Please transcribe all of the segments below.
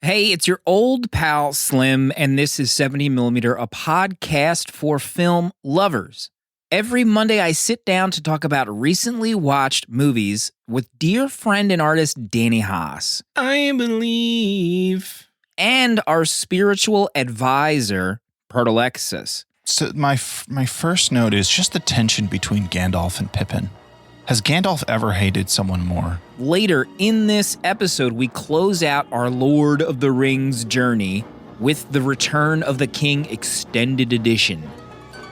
Hey, it's your old pal Slim, and this is 70mm, a podcast for film lovers. Every Monday, I sit down to talk about recently watched movies with dear friend and artist Danny Haas. I believe. And our spiritual advisor, Proto. So my first note is just the tension between Gandalf and Pippin. Has Gandalf ever hated someone more? Later in this episode, we close out our Lord of the Rings journey with the Return of the King Extended Edition.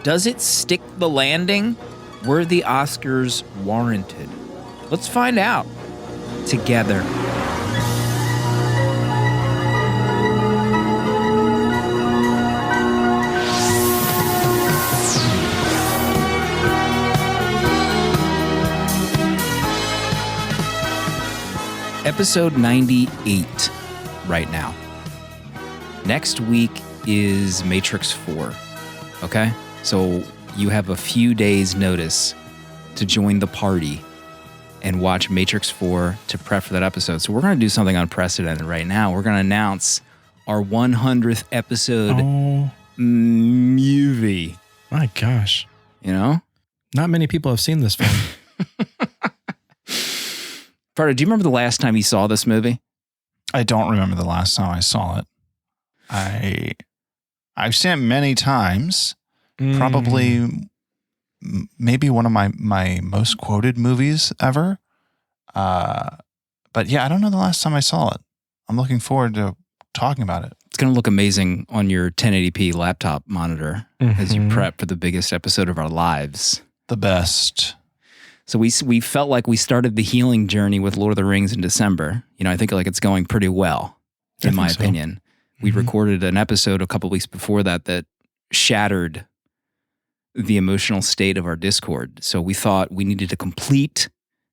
Does it stick the landing? Were the Oscars warranted? Let's find out together. Episode 98 right now. Next week is Matrix 4, okay? So you have a few days' notice to join the party and watch Matrix 4 to prep for that episode. So we're going to do something unprecedented right now. We're going to announce our 100th episode movie. My gosh. You know? Not many people have seen this film. Proto, do you remember the last time you saw this movie? I don't remember the last time I saw it. I've seen it many times. Probably maybe one of my most quoted movies ever. But yeah, I don't know the last time I saw it. I'm looking forward to talking about it. It's going to look amazing on your 1080p laptop monitor as you prep for the biggest episode of our lives. The best. So we felt like we started the healing journey with Lord of the Rings in December. You know, I think like it's going pretty well, in my opinion. We recorded an episode a couple weeks before that shattered the emotional state of our Discord. So we thought we needed to complete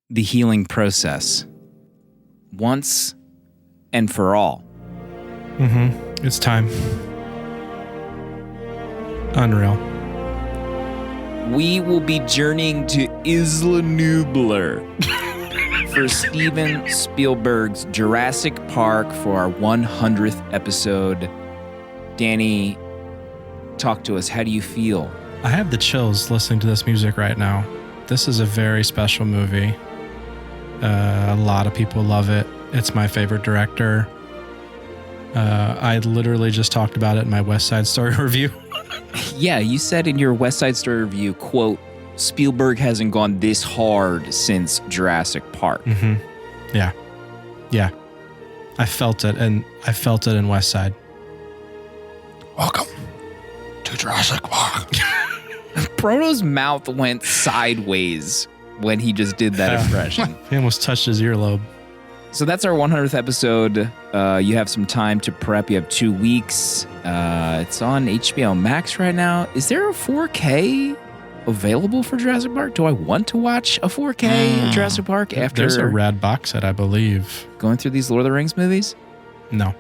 the healing process once and for all. It's time. Unreal. We will be journeying to Isla Nublar for Steven Spielberg's Jurassic Park for our 100th episode. Danny, talk to us. How do you feel? I have the chills listening to this music right now. This is a very special movie. A lot of people love it. It's my favorite director. I literally just talked about it in my West Side Story review. Yeah, you said in your West Side Story review, quote, Spielberg hasn't gone this hard since Jurassic Park. Yeah. I felt it, and I felt it in West Side. Welcome to Jurassic Park. Proto's mouth went sideways when he just did that impression. He almost touched his earlobe. So that's our 100th episode. You have some time to prep. You have 2 weeks. It's on HBO Max right now. Is there a 4K available for Jurassic Park? Do I want to watch a 4K Jurassic Park after... There's a rad box set, I believe. Going through these Lord of the Rings movies? No.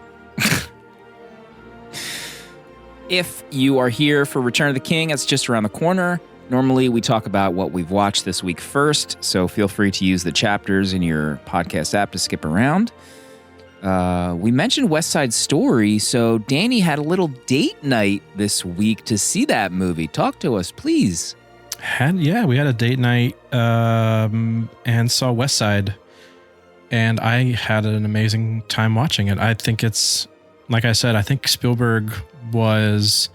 If you are here for Return of the King, it's just around the corner. Normally, we talk about what we've watched this week first, so feel free to use the chapters in your podcast app to skip around. We mentioned West Side Story, so Danny had a little date night this week to see that movie. Talk to us, please. We had a date night and saw West Side, and I had an amazing time watching it. I think it's, like I said, I think Spielberg was,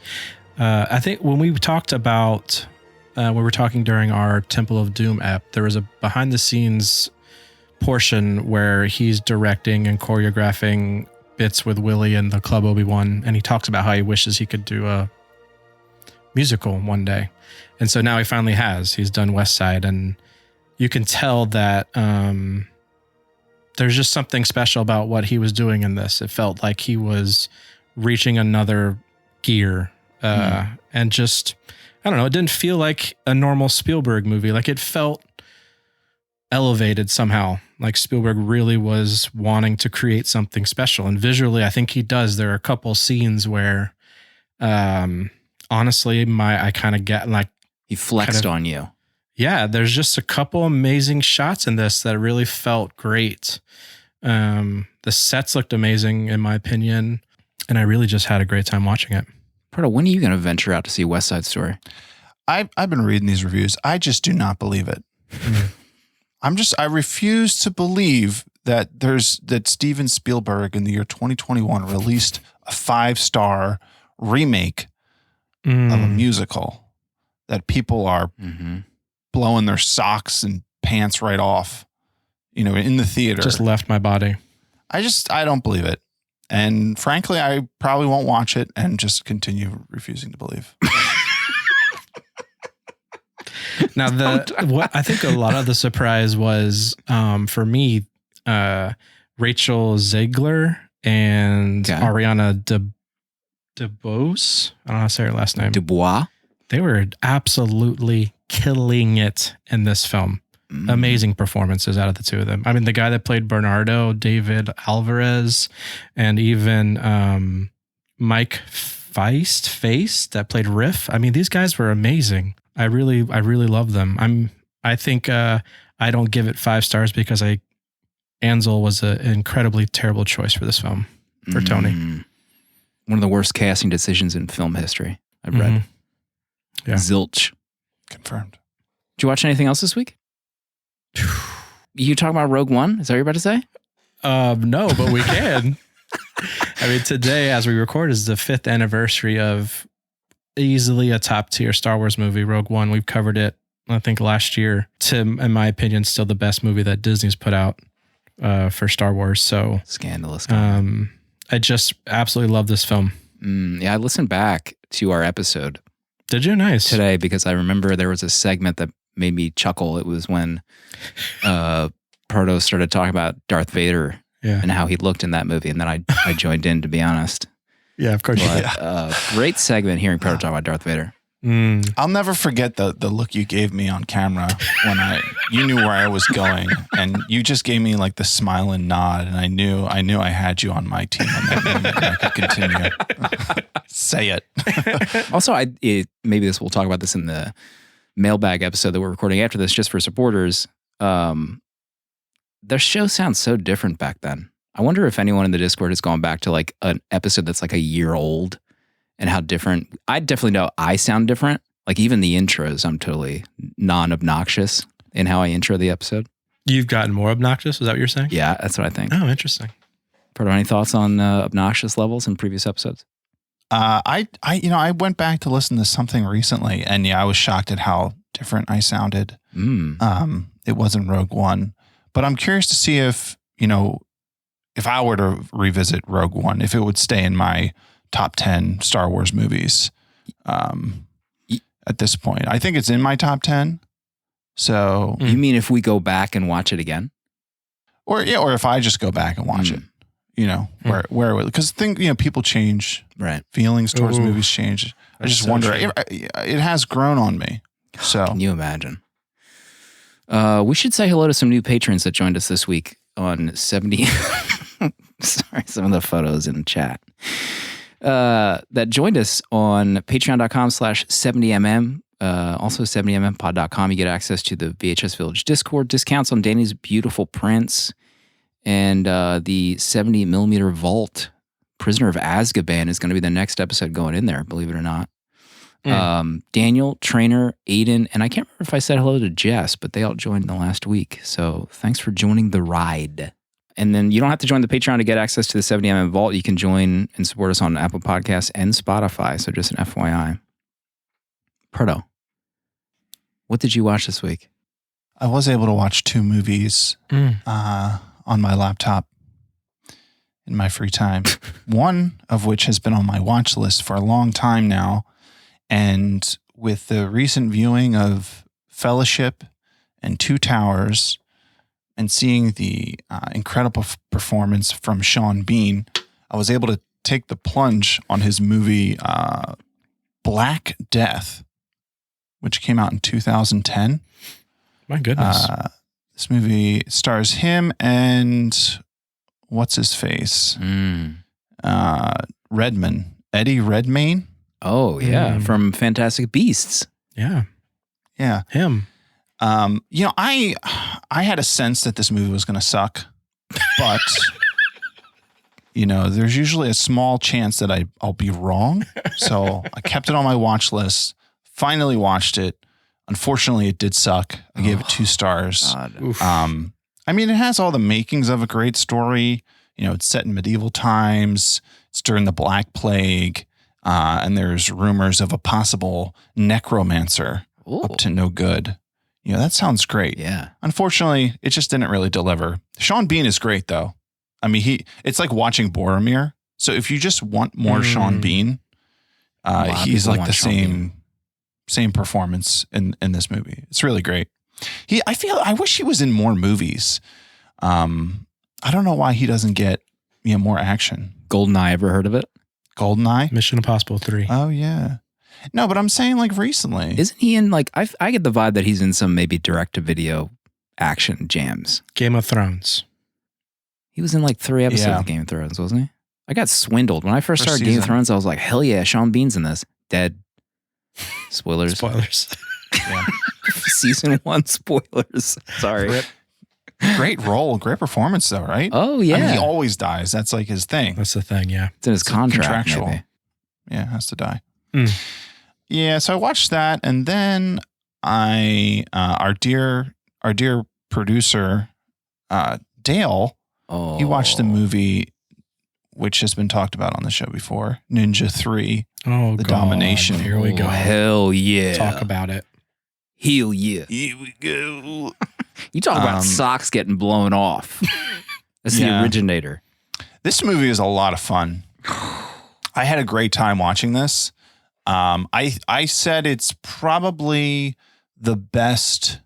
I think when we talked about... we were talking during our Temple of Doom app, there was a behind the scenes portion where he's directing and choreographing bits with Willie and the Club Obi-Wan. And he talks about how he wishes he could do a musical one day. And so now he finally has. He's done West Side. And you can tell that there's just something special about what he was doing in this. It felt like he was reaching another gear and just... I don't know. It didn't feel like a normal Spielberg movie. Like it felt elevated somehow. Like Spielberg really was wanting to create something special. And visually, I think he does. There are a couple scenes where, honestly, I kind of get like... He flexed on you. Yeah, there's just a couple amazing shots in this that really felt great. The sets looked amazing, in my opinion, and I really just had a great time watching it. Proto, when are you going to venture out to see West Side Story? I've been reading these reviews. I just do not believe it. I refuse to believe that Steven Spielberg in the year 2021 released a 5-star remake of a musical that people are blowing their socks and pants right off, in the theater. Just left my body. I don't believe it. And frankly, I probably won't watch it and just continue refusing to believe. Now, what I think a lot of the surprise was, for me, Rachel Zegler and Ariana DeBose. I don't know how to say her last name. Dubois. They were absolutely killing it in this film. Amazing performances out of the two of them. I mean, the guy that played Bernardo, David Alvarez, and even Mike Feist that played Riff. I mean, these guys were amazing. I really love them. I think I don't give it 5 stars because Ansel was an incredibly terrible choice for this film for Tony. One of the worst casting decisions in film history, I've read. Yeah. Zilch. Confirmed. Did you watch anything else this week? You talking about Rogue One? Is that what you're about to say? No, but we can. I mean, today, as we record, is the 5th anniversary of easily a top tier Star Wars movie, Rogue One. We've covered it, I think, last year. In my opinion, still the best movie that Disney's put out for Star Wars. So scandalous. I just absolutely love this film. Yeah, I listened back to our episode. Did you? Nice. Today, because I remember there was a segment that made me chuckle. It was when Proto started talking about Darth Vader and how he looked in that movie, and then I joined in, to be honest. Yeah, of course. But, great segment hearing Proto talk about Darth Vader. I'll never forget the look you gave me on camera when you knew where I was going, and you just gave me like the smile and nod, and I knew I had you on my team on that moment, and I could continue. Say it. Also, maybe we'll talk about this in the Mailbag episode that we're recording after this, just for supporters. Their show sounds so different back then. I wonder if anyone in the Discord has gone back to like an episode that's like a year old and how different. I definitely know I sound different. Like even the intros, I'm totally non-obnoxious in how I intro the episode. You've gotten more obnoxious? Is that what you're saying? Yeah, that's what I think. Oh, interesting. Proto, any thoughts on obnoxious levels in previous episodes? I went back to listen to something recently, and I was shocked at how different I sounded. It wasn't Rogue One, but I'm curious to see if I were to revisit Rogue One, if it would stay in my top 10 Star Wars movies. At this point, I think it's in my top 10. So you mean if we go back and watch it again, or if I just go back and watch it? Where because people change, right? Feelings towards movies change. I just wonder. It has grown on me. So can you imagine? We should say hello to some new patrons that joined us this week on 70. Sorry, some of the photos in the chat that joined us on patreon.com/70mm. Also 70mmpod.com. You get access to the VHS Village Discord, discounts on Danny's beautiful prints, and the 70mm Vault. Prisoner of Azkaban is going to be the next episode going in there, believe it or not. Daniel, Trainer, Aiden, and I can't remember if I said hello to Jess, but they all joined in the last week. So thanks for joining the ride. And then you don't have to join the Patreon to get access to the 70mm Vault. You can join and support us on Apple Podcasts and Spotify. So just an FYI. Proto, what did you watch this week? I was able to watch 2 movies on my laptop in my free time. One of which has been on my watch list for a long time now. And with the recent viewing of Fellowship and Two Towers and seeing the incredible performance from Sean Bean, I was able to take the plunge on his movie Black Death, which came out in 2010. My goodness. This movie stars him and what's his face? Eddie Redmayne. Oh, yeah. From Fantastic Beasts. Yeah. Yeah. Him. I had a sense that this movie was going to suck. but there's usually a small chance that I'll be wrong. So I kept it on my watch list. Finally watched it. Unfortunately, it did suck. I gave it 2 stars. I mean, it has all the makings of a great story. It's set in medieval times. It's during the Black Plague. And there's rumors of a possible necromancer up to no good. That sounds great. Yeah. Unfortunately, it just didn't really deliver. Sean Bean is great, though. I mean, it's like watching Boromir. So if you just want more Sean Bean, he's like the same performance in this movie. It's really great. I wish he was in more movies. I don't know why he doesn't get more action. GoldenEye, ever heard of it? GoldenEye? Mission Impossible 3. Oh yeah. No, but I'm saying like recently. Isn't he in like I get the vibe that he's in some maybe direct-to-video action jams. Game of Thrones. He was in like 3 episodes of Game of Thrones, wasn't he? I got swindled. When I first started Game of Thrones, I was like, hell yeah, Sean Bean's in this. Dead. Spoilers. Yeah. Season 1 spoilers. Sorry. Great role, great performance though, right? Oh yeah. I mean, he always dies. That's like his thing. That's the thing, yeah. It's in his contract. Contractual. Maybe. Yeah, has to die. Yeah, so I watched that, and then our dear producer Dale, he watched the movie which has been talked about on the show before, Ninja 3. Oh, The Domination. Here we go. Hell yeah. Talk about it. Hell yeah. Here we go. You talk about socks getting blown off. That's the originator. This movie is a lot of fun. I had a great time watching this. I said it's probably the best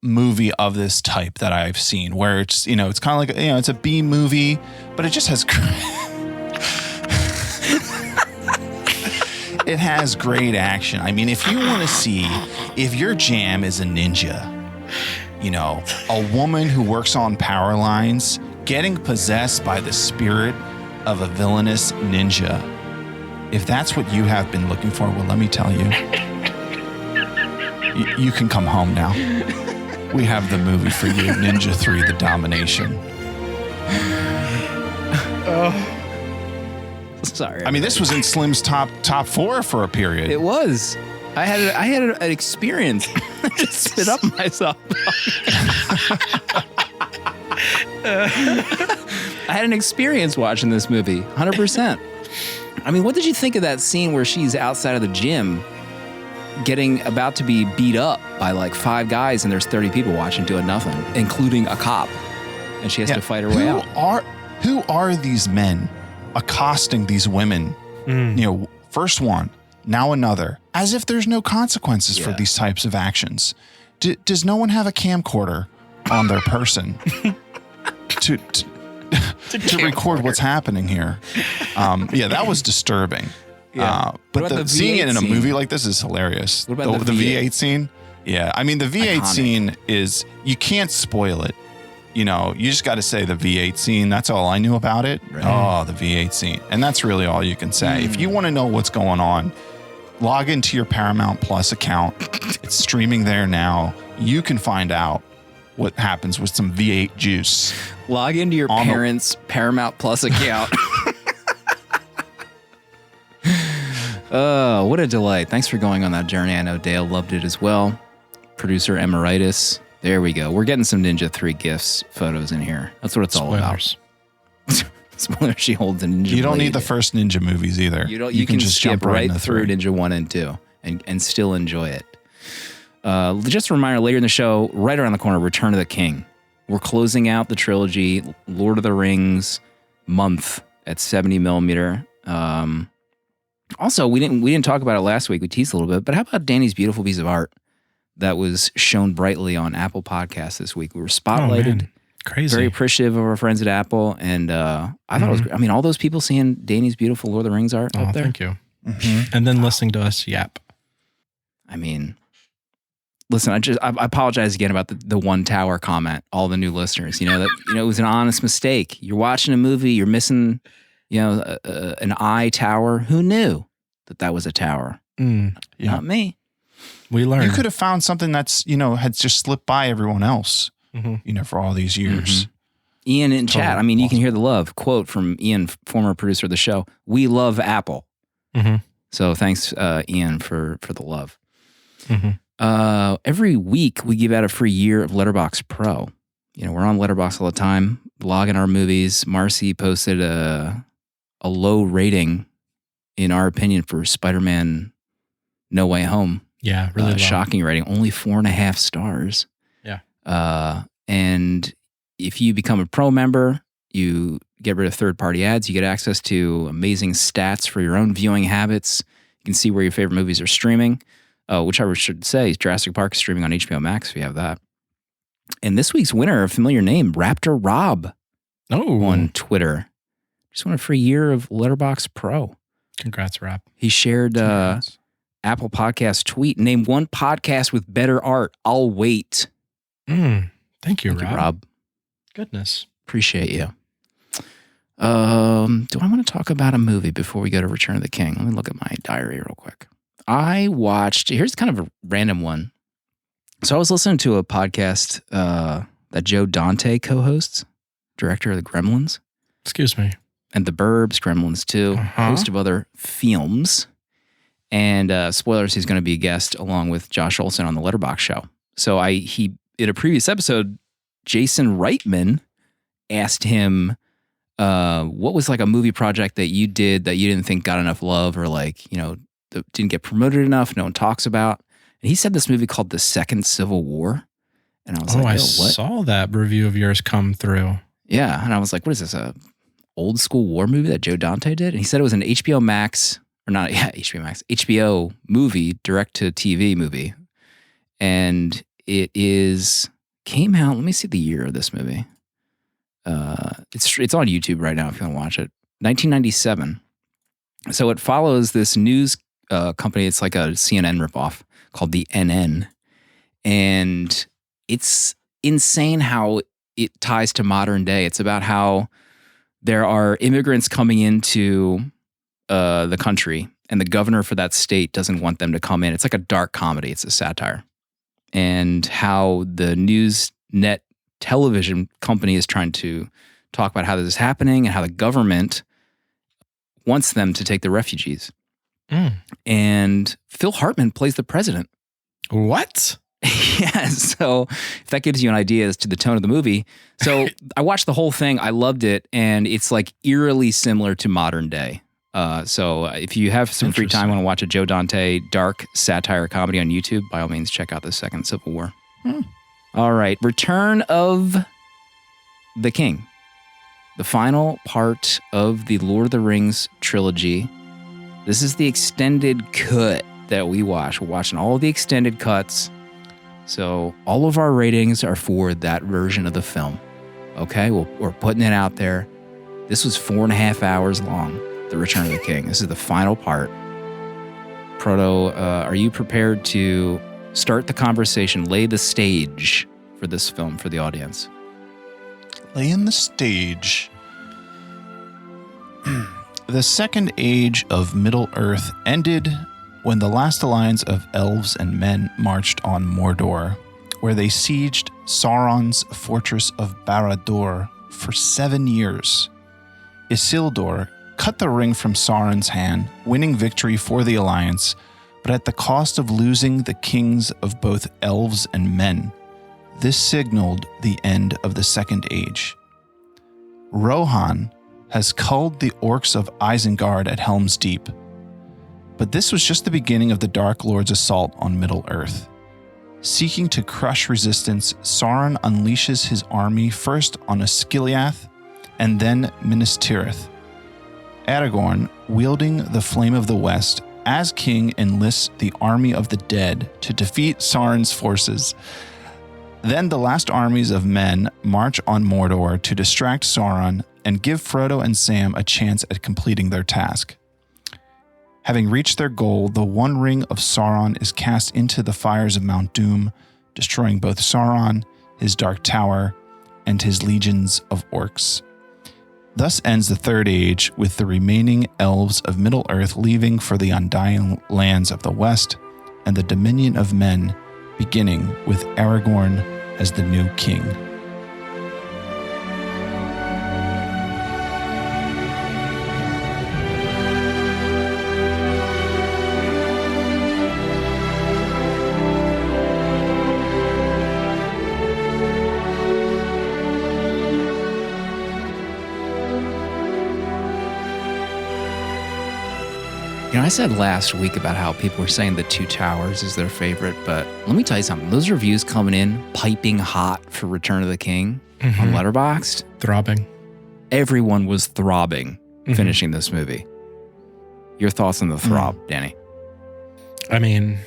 movie of this type that I've seen, where it's it's kind of like it's a B movie, but it just has it has great action. I mean, if you want to see if your jam is a ninja, a woman who works on power lines getting possessed by the spirit of a villainous ninja. If that's what you have been looking for, well, let me tell you, you can come home now. We have the movie for you, Ninja 3, The Domination. Sorry. I mean, this was in Slim's top 4 for a period. It was. I had an experience. I just spit up myself. I had an experience watching this movie, 100%. I mean, what did you think of that scene where she's outside of the gym about to be beat up by like 5 guys and there's 30 people watching doing nothing, including a cop, and she has to fight her way out? Who are these men accosting these women? First one, now another, as if there's no consequences for these types of actions. Does no one have a camcorder on their person to record what's happening here? That was disturbing. But seeing it in a movie like this is hilarious. What about the V8 scene? Yeah, I mean, the V8 scene is, you can't spoil it. You just got to say the V8 scene. That's all I knew about it. Right. Oh, the V8 scene. And that's really all you can say. If you want to know what's going on, log into your Paramount Plus account. It's streaming there now. You can find out what happens with some V8 juice. Log into your parents' Paramount Plus account. Oh, what a delight. Thanks for going on that journey. I know Dale loved it as well. Producer Emeritus. There we go. We're getting some Ninja 3 gifts photos in here. That's what it's all about. Spoilers. She holds a Ninja You don't blade. need the first Ninja movies either. You can just skip right through Ninja 1 and 2 and still enjoy it. Just a reminder, later in the show, right around the corner, Return of the King. We're closing out the trilogy, Lord of the Rings month at 70 millimeter. Also, we didn't talk about it last week. We teased a little bit, but how about Danny's beautiful piece of art that was shown brightly on Apple Podcasts this week? We were spotlighted. Crazy. Very appreciative of our friends at Apple, and I thought it was great. I mean, all those people seeing Danny's beautiful Lord of the Rings art up there. Thank you. Mm-hmm. And then listening to us yap. I mean, listen, I apologize again about the one tower comment. All the new listeners, it was an honest mistake. You're watching a movie, you're missing, an eye tower. Who knew that was a tower? Not me. We learned. You could have found something that's had just slipped by everyone else. for all these years. Ian in chat. I mean, you can hear the love. Quote from Ian, former producer of the show. We love Apple. So thanks, Ian, for the love. Every week we give out a free year of Letterboxd Pro. We're on Letterboxd all the time, logging our movies. Marcy posted a low rating, in our opinion, for Spider-Man No Way Home. Yeah, really low. Shocking rating, only 4.5 stars. Yeah. And if you become a Pro member, you get rid of third-party ads. You get access to amazing stats for your own viewing habits. You can see where your favorite movies are streaming. Which I should say, Jurassic Park is streaming on HBO Max, if you have that. And this week's winner, a familiar name, Raptor Rob, on Twitter. Just won a free year of Letterboxd Pro. Congrats, Rob. He shared Apple Podcast tweet. Name one podcast with better art. I'll wait. Thank you, Rob. Goodness. Appreciate you. Do I want to talk about a movie before we go to Return of the King? Let me look at my diary real quick. I watched, here's kind of a random one. So I was listening to a podcast that Joe Dante co-hosts, director of The Gremlins. Excuse me. And The Burbs, Gremlins 2, host of other films. And spoilers, he's going to be a guest along with Josh Olson on the Letterboxd show. So in a previous episode, Jason Reitman asked him, what was like a movie project that you did that you didn't think got enough love or didn't get promoted enough, no one talks about. And he said this movie called The Second Civil War. And I was like, I what? saw that review of yours come through. Yeah. And I was like, what is this, a old school war movie that Joe Dante did? And he said it was an HBO Max, HBO movie, direct-to-TV movie. And it came out, let me see the year of this movie. It's on YouTube right now if you want to watch it. 1997. So it follows this news company. It's like a CNN ripoff called the NN. And it's insane how it ties to modern day. It's about how there are immigrants coming into the country and the governor for that state doesn't want them to come in. It's like a dark comedy. It's a satire. And how the Newsnet television company is trying to talk about how this is happening and how the government wants them to take the refugees. And Phil Hartman plays the president. What? Yeah, so if that gives you an idea as to the tone of the movie. So I watched the whole thing. I loved it. And it's like eerily similar to modern day. So if you have some free time and want to watch a Joe Dante dark satire comedy on YouTube, by all means, check out The Second Civil War. All right. Return of the King. The final part of the Lord of the Rings trilogy. This is the extended cut that we watch. We're watching all of the extended cuts. So all of our ratings are for that version of the film. Okay? We're putting it out there. This was 4.5 hours long, The Return of the King. This is the final part. Proto, are you prepared to start the conversation, lay the stage for this film for the audience? Laying the stage. The second age of Middle-earth ended when the last alliance of elves and men marched on Mordor, where they sieged Sauron's fortress of Barad-dûr for 7 years. Isildur cut the ring from Sauron's hand, winning victory for the alliance, but at the cost of losing the kings of both elves and men. This signaled the end of the Second Age. Rohan has culled the orcs of Isengard at Helm's Deep. But this was just the beginning of the Dark Lord's assault on Middle-earth. Seeking to crush resistance, Sauron unleashes his army first on Osgiliath and then Minas Tirith. Aragorn, wielding the Flame of the West, as king enlists the army of the dead to defeat Sauron's forces. Then the last armies of men march on Mordor to distract Sauron and give Frodo and Sam a chance at completing their task. Having reached their goal, the One Ring of Sauron is cast into the fires of Mount Doom, destroying both Sauron, his Dark Tower, and his legions of orcs. Thus ends the Third Age, with the remaining elves of Middle-earth leaving for the undying lands of the West, and the dominion of men beginning with Aragorn as the new king. I said last week about how people were saying The Two Towers is their favorite, but let me tell you something. Those reviews coming in piping hot for Return of the King on Letterboxd. Throbbing. Everyone was throbbing finishing this movie. Your thoughts on the throb, Danny? I mean,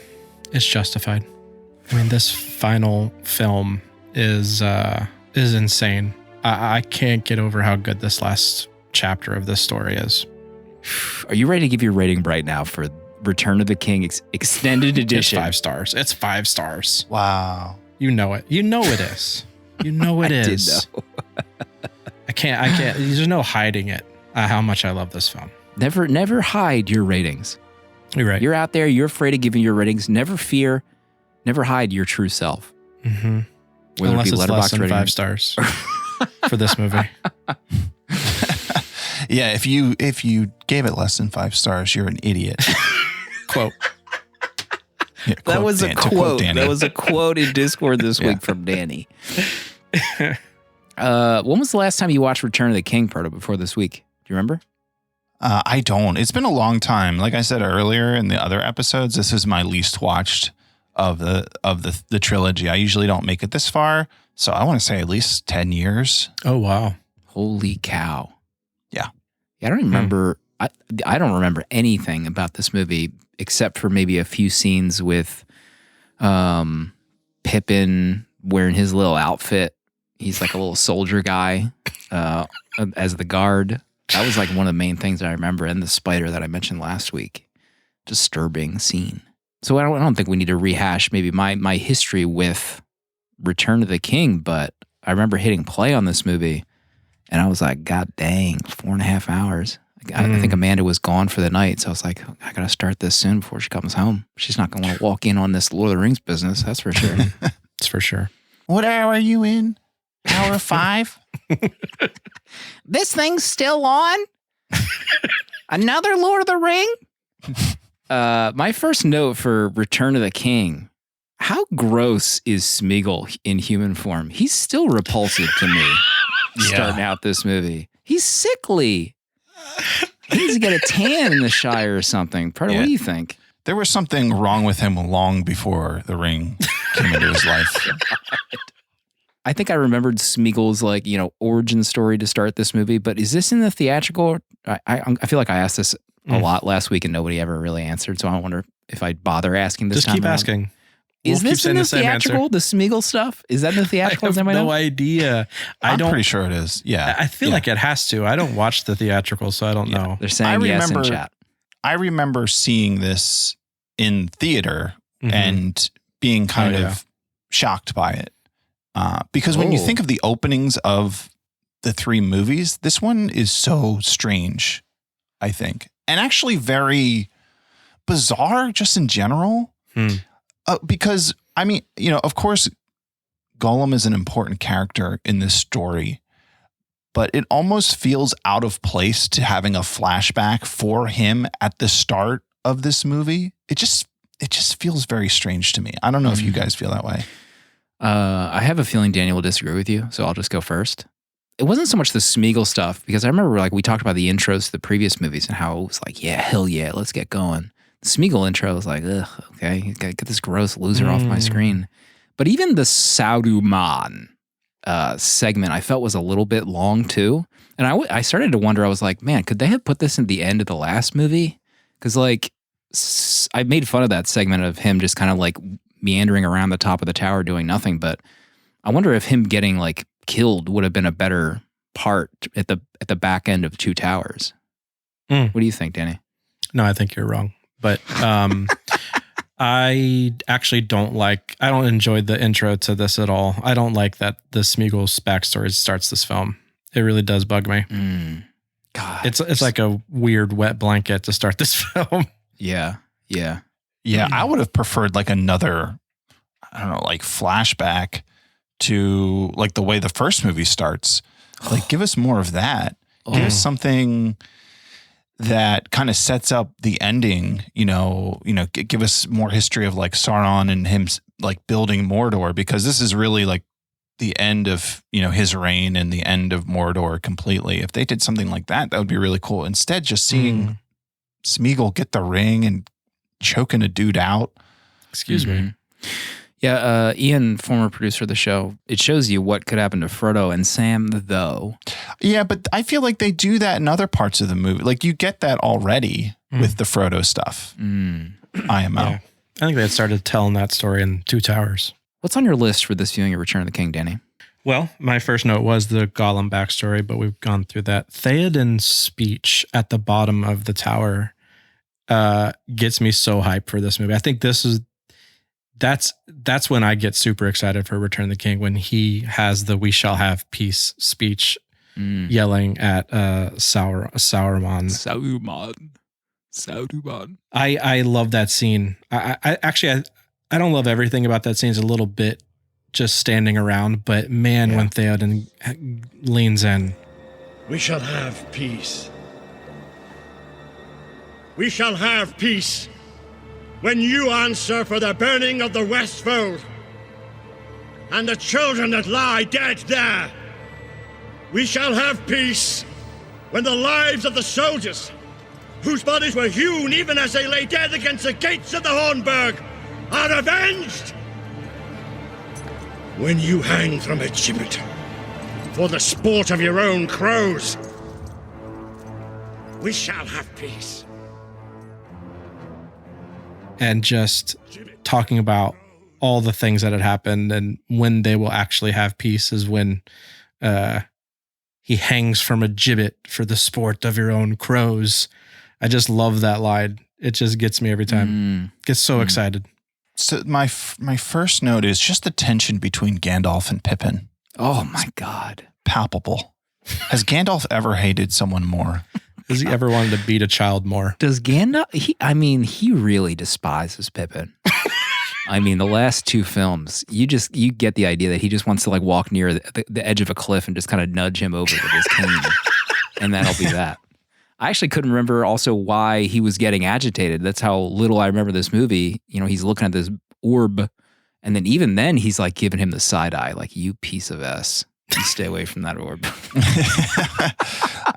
it's justified. I mean, this final film is insane. I can't get over how good this last chapter of this story is. Are you ready to give your rating right now for Return of the King Extended Edition? It's 5 stars. It's 5 stars. Wow. You know it. You know it is. You know it is. I did know. I can't. There's no hiding it. How much I love this film. Never hide your ratings. You're right. You're out there. You're afraid of giving your ratings. Never fear. Never hide your true self. Mm-hmm. Whether Unless it be it's less than rating. 5 stars for this movie. Yeah, if you gave it less than 5 stars, you're an idiot. Quote. Yeah, That was a to quote. Danny. That was a quote in Discord this week from Danny. When was the last time you watched Return of the King, Proto, before this week? Do you remember? I don't. It's been a long time. Like I said earlier in the other episodes, this is my least watched of the trilogy. I usually don't make it this far, so I want to say at least 10 years. Oh, wow. Holy cow. Yeah. I don't even remember. I don't remember anything about this movie except for maybe a few scenes with Pippin wearing his little outfit. He's like a little soldier guy as the guard. That was like one of the main things that I remember. And the spider that I mentioned last week. Disturbing scene. So I don't think we need to rehash maybe my history with Return of the King, but I remember hitting play on this movie and I was like, God dang, 4.5 hours. I think Amanda was gone for the night, so I was like, I got to start this soon before she comes home. She's not going to want to walk in on this Lord of the Rings business, that's for sure. It's for sure. What hour are you in? Hour 5? This thing's still on? Another Lord of the Ring? My first note for Return of the King. How gross is Smeagol in human form? He's still repulsive to me starting out this movie. He's sickly. He needs to get a tan in the Shire or something. Proto, what do you think? There was something wrong with him long before the ring came into his life. I think I remembered Smeagol's origin story to start this movie, but is this in the theatrical? I feel like I asked this a lot last week and nobody ever really answered, so I wonder if I'd bother asking this Just time keep around. asking. Is We'll this keep in the saying the same theatrical, the Smeagol stuff? Is that in the theatrical? I have no idea. I'm pretty sure it is. Yeah. I feel like it has to. I don't watch the theatrical, so I don't know. They're saying yes in chat. I remember seeing this in theater and being kind of shocked by it. Because when you think of the openings of the 3 movies, this one is so strange, I think. And actually very bizarre just in general. Because, I mean, of course, Gollum is an important character in this story, but it almost feels out of place to having a flashback for him at the start of this movie. It just feels very strange to me. I don't know if you guys feel that way. I have a feeling Daniel will disagree with you, so I'll just go first. It wasn't so much the Smeagol stuff, because I remember we talked about the intros to the previous movies and how it was like, yeah, hell yeah, let's get going. The Smeagol intro was like, ugh, okay, you gotta get this gross loser off my screen. But even the Saruman segment I felt was a little bit long too. And I started to wonder, I was like, man, could they have put this at the end of the last movie? Because I made fun of that segment of him just kind of meandering around the top of the tower doing nothing. But I wonder if him getting killed would have been a better part at the back end of Two Towers. What do you think, Danny? No, I think you're wrong. But I actually I don't enjoy the intro to this at all. I don't like that the Smeagol's backstory starts this film. It really does bug me. God. It's like a weird wet blanket to start this film. Yeah. I would have preferred another, I don't know, flashback to the way the first movie starts. Give us more of that. Give us something that kind of sets up the ending, give us more history of Sauron and him building Mordor, because this is really the end of, his reign and the end of Mordor completely. If they did something like that, that would be really cool. Instead, just seeing Smeagol get the ring and choking a dude out. Excuse me. Yeah, Ian, former producer of the show, it shows you what could happen to Frodo and Sam, though. Yeah, but I feel like they do that in other parts of the movie. Like you get that already with the Frodo stuff. IMO. Yeah. I think they had started telling that story in Two Towers. What's on your list for this viewing of Return of the King, Danny? Well, my first note was the Gollum backstory, but we've gone through that. Theoden's speech at the bottom of the tower gets me so hyped for this movie. I think that's when I get super excited for Return of the King, when he has the "We shall have peace" speech, yelling at Sauron. I love that scene. I actually don't love everything about that scene. It's a little bit just standing around, but man, when Theoden leans in. We shall have peace. We shall have peace when you answer for the burning of the Westfold and the children that lie dead there. We shall have peace when the lives of the soldiers, whose bodies were hewn even as they lay dead against the gates of the Hornburg, are avenged. When you hang from a gibbet for the sport of your own crows, we shall have peace. And just talking about all the things that had happened and when they will actually have peace is when he hangs from a gibbet for the sport of your own crows. I just love that line. It just gets me every time. Gets so excited. So my first note is just the tension between Gandalf and Pippin. Oh my God. Palpable. Has Gandalf ever hated someone more? Has he ever wanted to beat a child more? Does Gandalf? He really despises Pippin. I mean, the last two films, you get the idea that he just wants to like walk near the edge of a cliff and just kind of nudge him over with his cane, and that'll be that. I actually couldn't remember also why he was getting agitated. That's how little I remember this movie. You know, he's looking at this orb, and then even then he's like giving him the side eye, like, you piece of S. You stay away from that orb.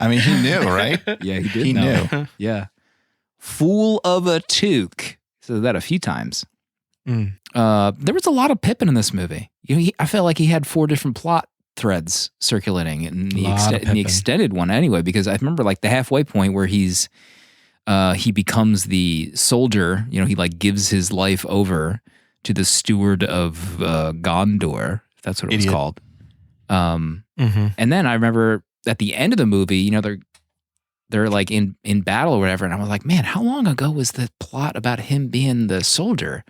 I mean, he knew, right? Yeah, he did. He know. knew. Yeah. Fool of a toque. Said that a few times. There was a lot of Pippin in this movie. You know, I felt like he had 4 different plot threads circulating in the extended one anyway, because I remember like the halfway point where he becomes the soldier, you know, he like gives his life over to the steward of Gondor, if that's what it was called. And then I remember at the end of the movie, you know, they're like in battle or whatever, and I was like, man, how long ago was the plot about him being the soldier?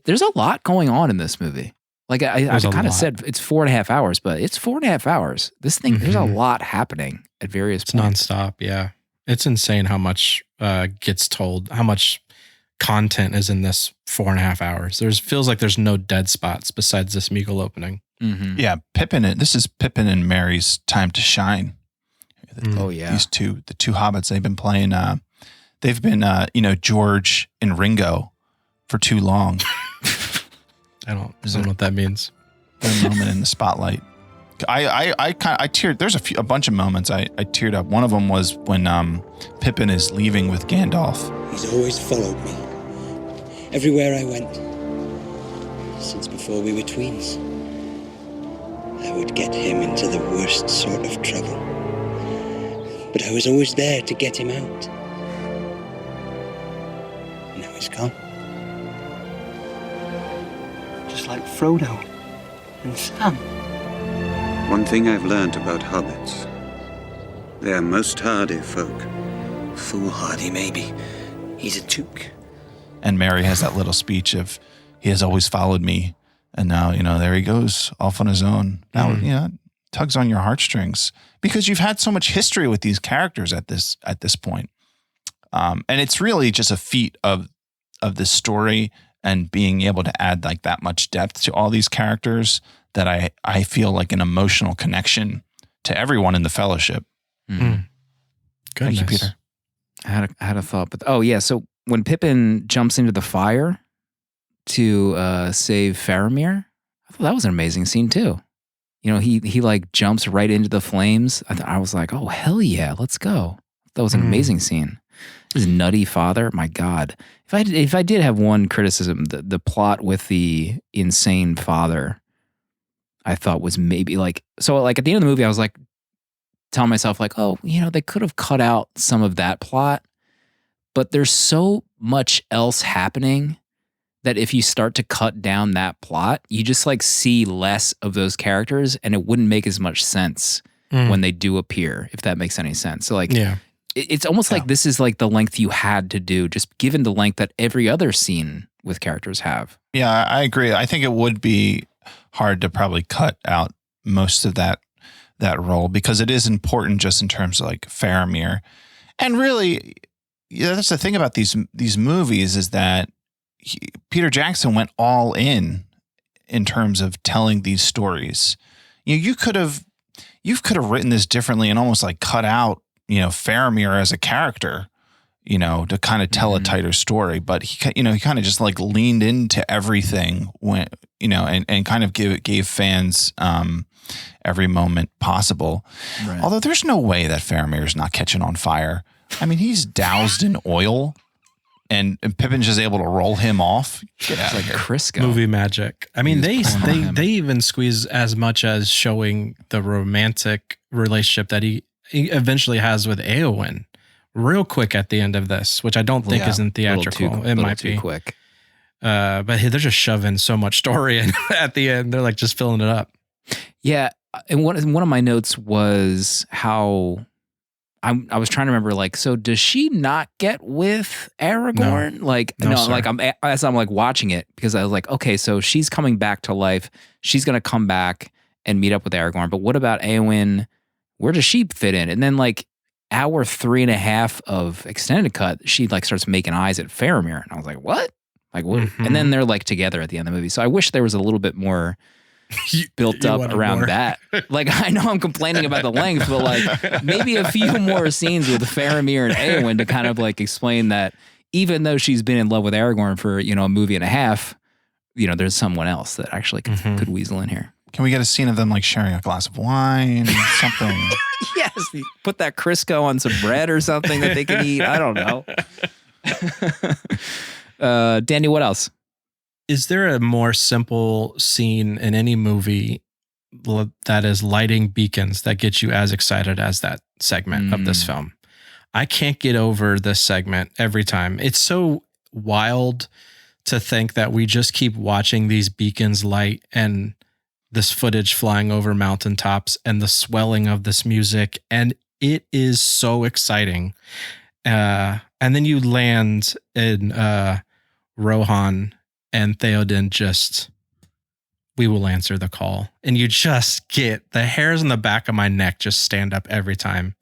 There's a lot going on in this movie. Like I kind of said, it's 4.5 hours, but it's 4.5 hours. This thing, there's a lot happening at various points. Nonstop, yeah. It's insane how much gets told, how much content is in this 4.5 hours. Feels like there's no dead spots besides this Smeagol opening. Yeah, this is Pippin and Merry's time to shine. Oh yeah, the two hobbits, they've been playing. They've been George and Ringo for too long. I don't know what that means. A moment in the spotlight. I teared. There's a bunch of moments I teared up. One of them was when Pippin is leaving with Gandalf. He's always followed me everywhere I went since before we were tweens. I would get him into the worst sort of trouble, but I was always there to get him out. Now he's gone. Just like Frodo and Sam. One thing I've learned about hobbits, they're most hardy folk. Foolhardy, maybe. He's a toque. And Merry has that little speech of, he has always followed me, and now, there he goes off on his own. Now, it tugs on your heartstrings because you've had so much history with these characters at this point. And it's really just a feat of this story and being able to add like that much depth to all these characters that I feel like an emotional connection to everyone in the Fellowship. Goodness. Thank you, Peter. I had a thought, but so when Pippin jumps into the fire to save Faramir, I thought that was an amazing scene too. You know, he like jumps right into the flames. I was like, oh hell yeah, let's go. That was an amazing scene. His nutty father. My God, if I did have one criticism, the plot with the insane father, I thought was maybe like so. Like at the end of the movie, I was like telling myself like, oh, they could have cut out some of that plot, but there's so much else happening that if you start to cut down that plot, you just like see less of those characters, and it wouldn't make as much sense when they do appear, if that makes any sense. So like, it's almost like this is like the length you had to do, just given the length that every other scene with characters have. Yeah, I agree. I think it would be hard to probably cut out most of that role because it is important just in terms of like Faramir. And really, that's the thing about these movies is that Peter Jackson went all in terms of telling these stories. You could have written this differently and almost like cut out Faramir as a character, to kind of tell a tighter story. But he kind of just like leaned into everything when, and kind of gave fans every moment possible. Right. Although there's no way that Faramir is not catching on fire. I mean, he's doused in oil and Pippin's just able to roll him off. Get out of here. Crisco. Movie magic. I mean, they even squeeze as much as showing the romantic relationship that he eventually has with Eowyn real quick at the end of this, which I don't think isn't theatrical. It might be quick. But they're just shoving so much story in at the end. They're like just filling it up. Yeah. And one of my notes was how I was trying to remember, like, so does she not get with Aragorn? As I'm like watching it, because I was like, okay, so she's coming back to life. She's going to come back and meet up with Aragorn. But what about Eowyn? Where does she fit in? And then like hour 3.5 of extended cut, she like starts making eyes at Faramir. And I was like, what? Like, what? Mm-hmm. And then they're like together at the end of the movie. So I wish there was a little bit more built up around that. Like, I know I'm complaining about the length, but like maybe a few more scenes with Faramir and Eowyn to kind of like explain that even though she's been in love with Aragorn for, a movie and a half, there's someone else that actually could weasel in here. Can we get a scene of them like sharing a glass of wine, something? Yes. Put that Crisco on some bread or something that they can eat. I don't know. Danny, what else? Is there a more simple scene in any movie that is lighting beacons that gets you as excited as that segment of this film? I can't get over this segment every time. It's so wild to think that we just keep watching these beacons light and this footage flying over mountaintops and the swelling of this music. And it is so exciting. And then you land in Rohan and Theoden just, we will answer the call. And you just get the hairs on the back of my neck just stand up every time.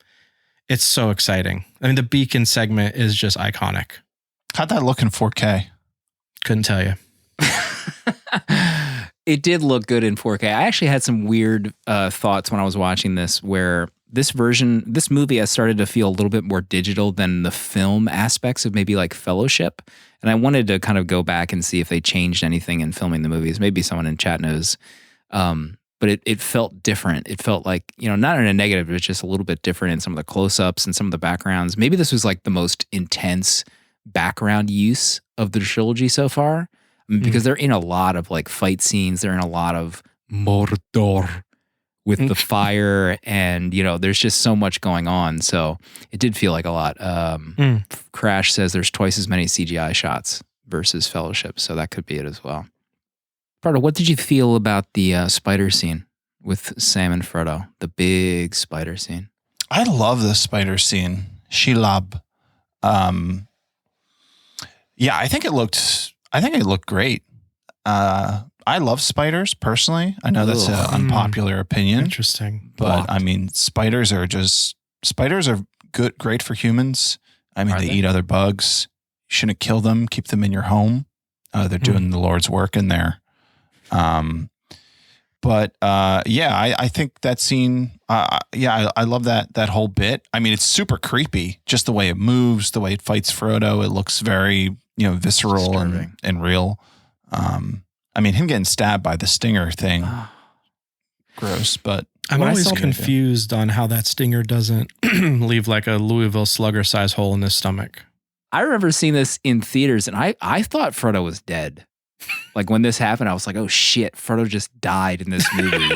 It's so exciting. I mean, the beacon segment is just iconic. How'd that look in 4K? Couldn't tell you. It did look good in 4K. I actually had some weird thoughts when I was watching this, where this movie has started to feel a little bit more digital than the film aspects of maybe like Fellowship. And I wanted to kind of go back and see if they changed anything in filming the movies. Maybe someone in chat knows. But it felt different. It felt like, not in a negative, but just a little bit different in some of the close-ups and some of the backgrounds. Maybe this was like the most intense background use of the trilogy so far. Because they're in a lot of like fight scenes. They're in a lot of Mordor with the fire, and there's just so much going on. So it did feel like a lot. Crash says there's twice as many CGI shots versus Fellowship, so that could be it as well. Proto, what did you feel about the spider scene with Sam and Frodo? The big spider scene. I love the spider scene. Shelob. Yeah, I think it looked great. I love spiders personally. I know that's an unpopular opinion. Interesting. But I mean, spiders are great for humans. I mean, they eat other bugs. You shouldn't kill them. Keep them in your home. They're doing the Lord's work in there. I think that scene, I love that whole bit. I mean, it's super creepy, just the way it moves, the way it fights Frodo. It looks very, visceral and real. I mean, him getting stabbed by the stinger thing, gross, but I'm always confused on how that stinger doesn't leave like a Louisville Slugger size hole in his stomach. I remember seeing this in theaters, and I thought Frodo was dead. Like when this happened, I was like, oh shit, Frodo just died in this movie.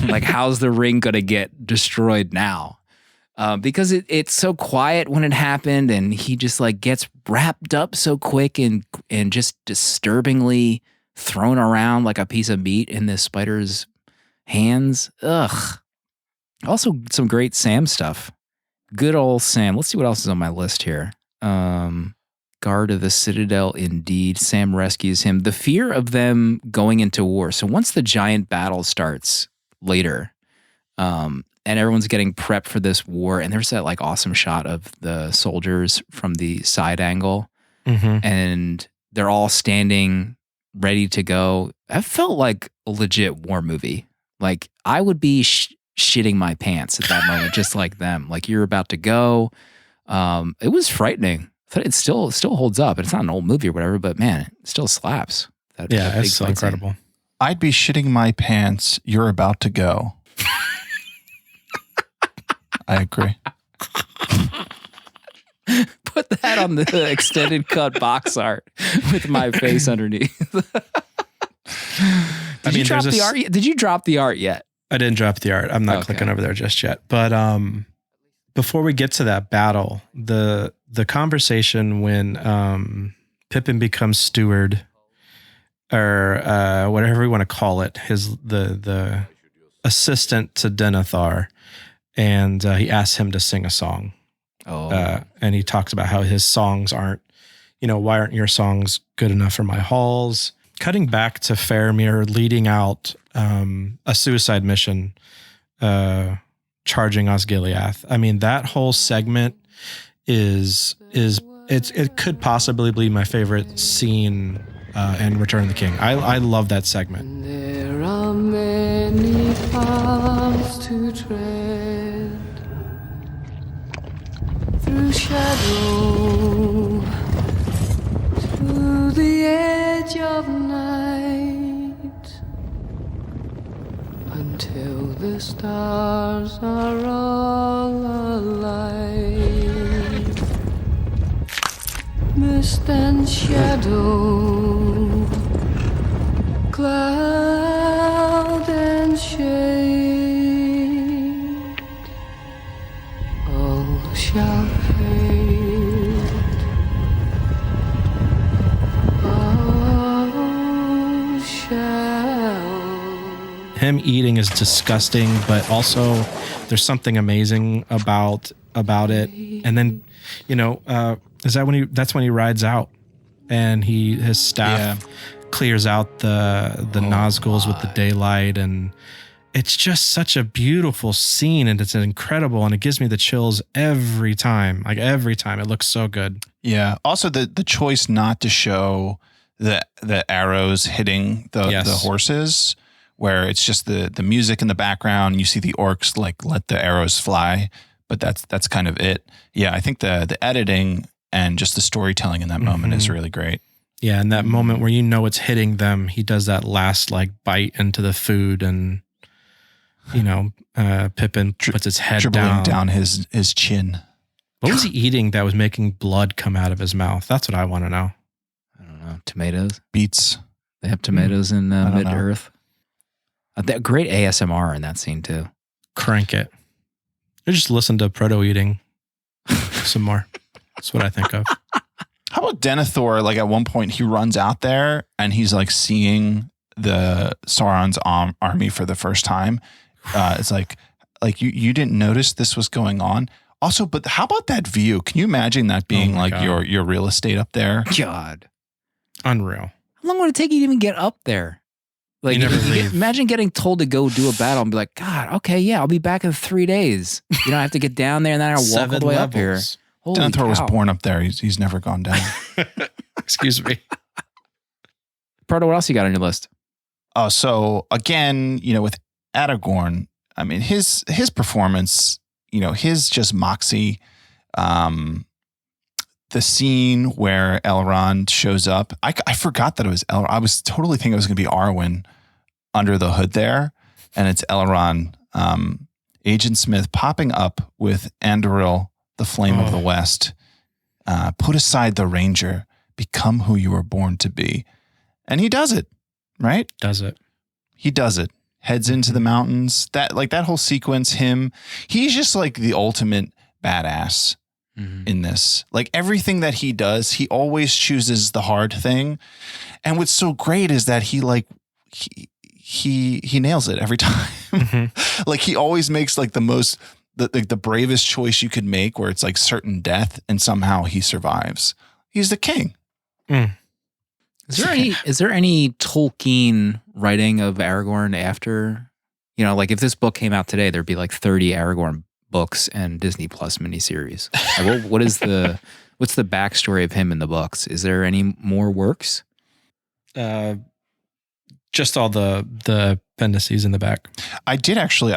Like, how's the ring gonna get destroyed now? Because it's so quiet when it happened, and he just like gets wrapped up so quick and just disturbingly thrown around like a piece of meat in this spider's hands. Ugh. Also, some great Sam stuff. Good old Sam. Let's see what else is on my list here. Guard of the Citadel, indeed. Sam rescues him. The fear of them going into war. So once the giant battle starts later, and everyone's getting prepped for this war, and there's that like awesome shot of the soldiers from the side angle, and they're all standing ready to go. That felt like a legit war movie. Like I would be shitting my pants at that moment, just like them. Like you're about to go. It was frightening. It still holds up. It's not an old movie or whatever, but man, it still slaps. That it's so incredible. Scene. I'd be shitting my pants. You're about to go. I agree. Put that on the extended cut box art with my face underneath. Did you drop the art? Did you drop the art yet? I didn't drop the art. I'm not clicking over there just yet. But before we get to that battle, the conversation when Pippin becomes steward, or whatever we want to call it, the assistant to Denethor, and he asks him to sing a song. And he talks about how his songs aren't, why aren't your songs good enough for my halls? Cutting back to Faramir leading out a suicide mission, charging Osgiliath. I mean, that whole segment it could possibly be my favorite scene in Return of the King. I love that segment. There are many paths to tread through shadow to the edge of night, until the stars are all alight. Mist and shadow, cloud and shade, all shall fade, all shall. Him eating is disgusting, but also there's something amazing about it. And then, that's when he rides out, and his staff clears out the Nazguls with the daylight, and it's just such a beautiful scene, and it's incredible, and it gives me the chills every time. Like every time, it looks so good. Yeah. Also, the choice not to show the arrows hitting the horses, where it's just the music in the background. You see the orcs like let the arrows fly, but that's kind of it. Yeah, I think the editing and just the storytelling in that moment is really great. Yeah, and that moment where it's hitting them, he does that last like bite into the food, and Pippin puts his head down his chin. What was he eating that was making blood come out of his mouth? That's what I want to know. I don't know. Tomatoes? Beets. They have tomatoes in Mid-Earth. Great ASMR in that scene too. Crank it. I just listen to Proto eating some more. That's what I think of. How about Denethor? Like at one point he runs out there and he's like seeing the Sauron's army for the first time. It's like you didn't notice this was going on. Also, but how about that view? Can you imagine that being your real estate up there? God. Unreal. How long would it take you to even get up there? Like, imagine getting told to go do a battle and be like, God, okay, yeah, I'll be back in 3 days. I have to get down there and then I walk all the way up here. Denethor was born up there. He's never gone down. Excuse me. Proto, what else you got on your list? Oh, so again, with Aragorn, I mean, his performance, his just moxie, the scene where Elrond shows up. I forgot that it was Elrond. I was totally thinking it was going to be Arwen under the hood there. And it's Elrond, Agent Smith popping up with Anduril, the Flame of the West. Put aside the ranger, become who you were born to be. And he does it, right? Does it. He does it. Heads into the mountains. That whole sequence, he's just like the ultimate badass in this. Like everything that he does, he always chooses the hard thing. And what's so great is that he nails it every time. Like he always makes like the bravest choice you could make, where it's like certain death, and somehow he survives. He's the king. Is there any Tolkien writing of Aragorn after, like if this book came out today, there'd be like 30 Aragorn books and Disney Plus miniseries. Like, what's the backstory of him in the books? Is there any more works? Just all the appendices in the back. I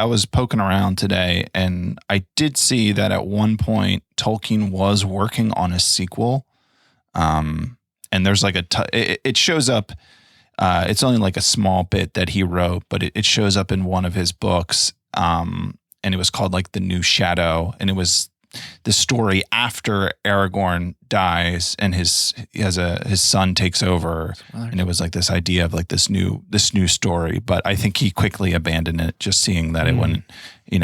was poking around today, and I did see that at one point Tolkien was working on a sequel. And there's like it shows up, it's only like a small bit that he wrote, but it shows up in one of his books. And it was called like The New Shadow. And it was the story after Aragorn dies and his son takes over. And it was like this idea of like this new story. But I think he quickly abandoned it, just seeing that it wouldn't, he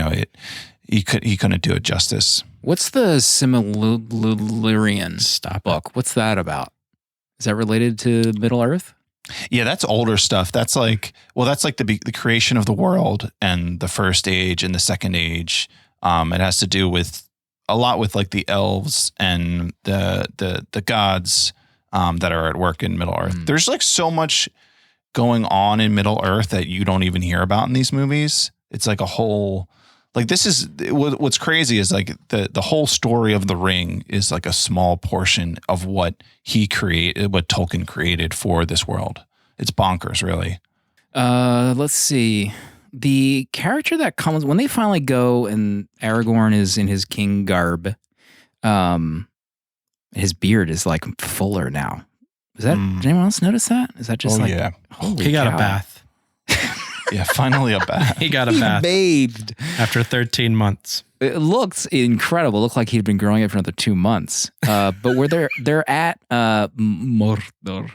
couldn't do it justice. What's the Silmarillion book? What's that about? Is that related to Middle Earth? Yeah, that's older stuff. That's like the creation of the world and the first age and the second age. It has to do with a lot with like the elves and the gods that are at work in Middle Earth. There's like so much going on in Middle Earth that you don't even hear about in these movies. It's like a whole. Like this is what's crazy is like the whole story of the Ring is like a small portion of what Tolkien created for this world. It's bonkers, really. Let's see. The character that comes when they finally go and Aragorn is in his king garb, his beard is like fuller now. Did anyone else notice that? Is that just yeah. He got a bath. Yeah, finally a bath. He got a bath. Bathed after 13 months. It looked incredible. It looked like he'd been growing it for another 2 months. But where they're at Mordor,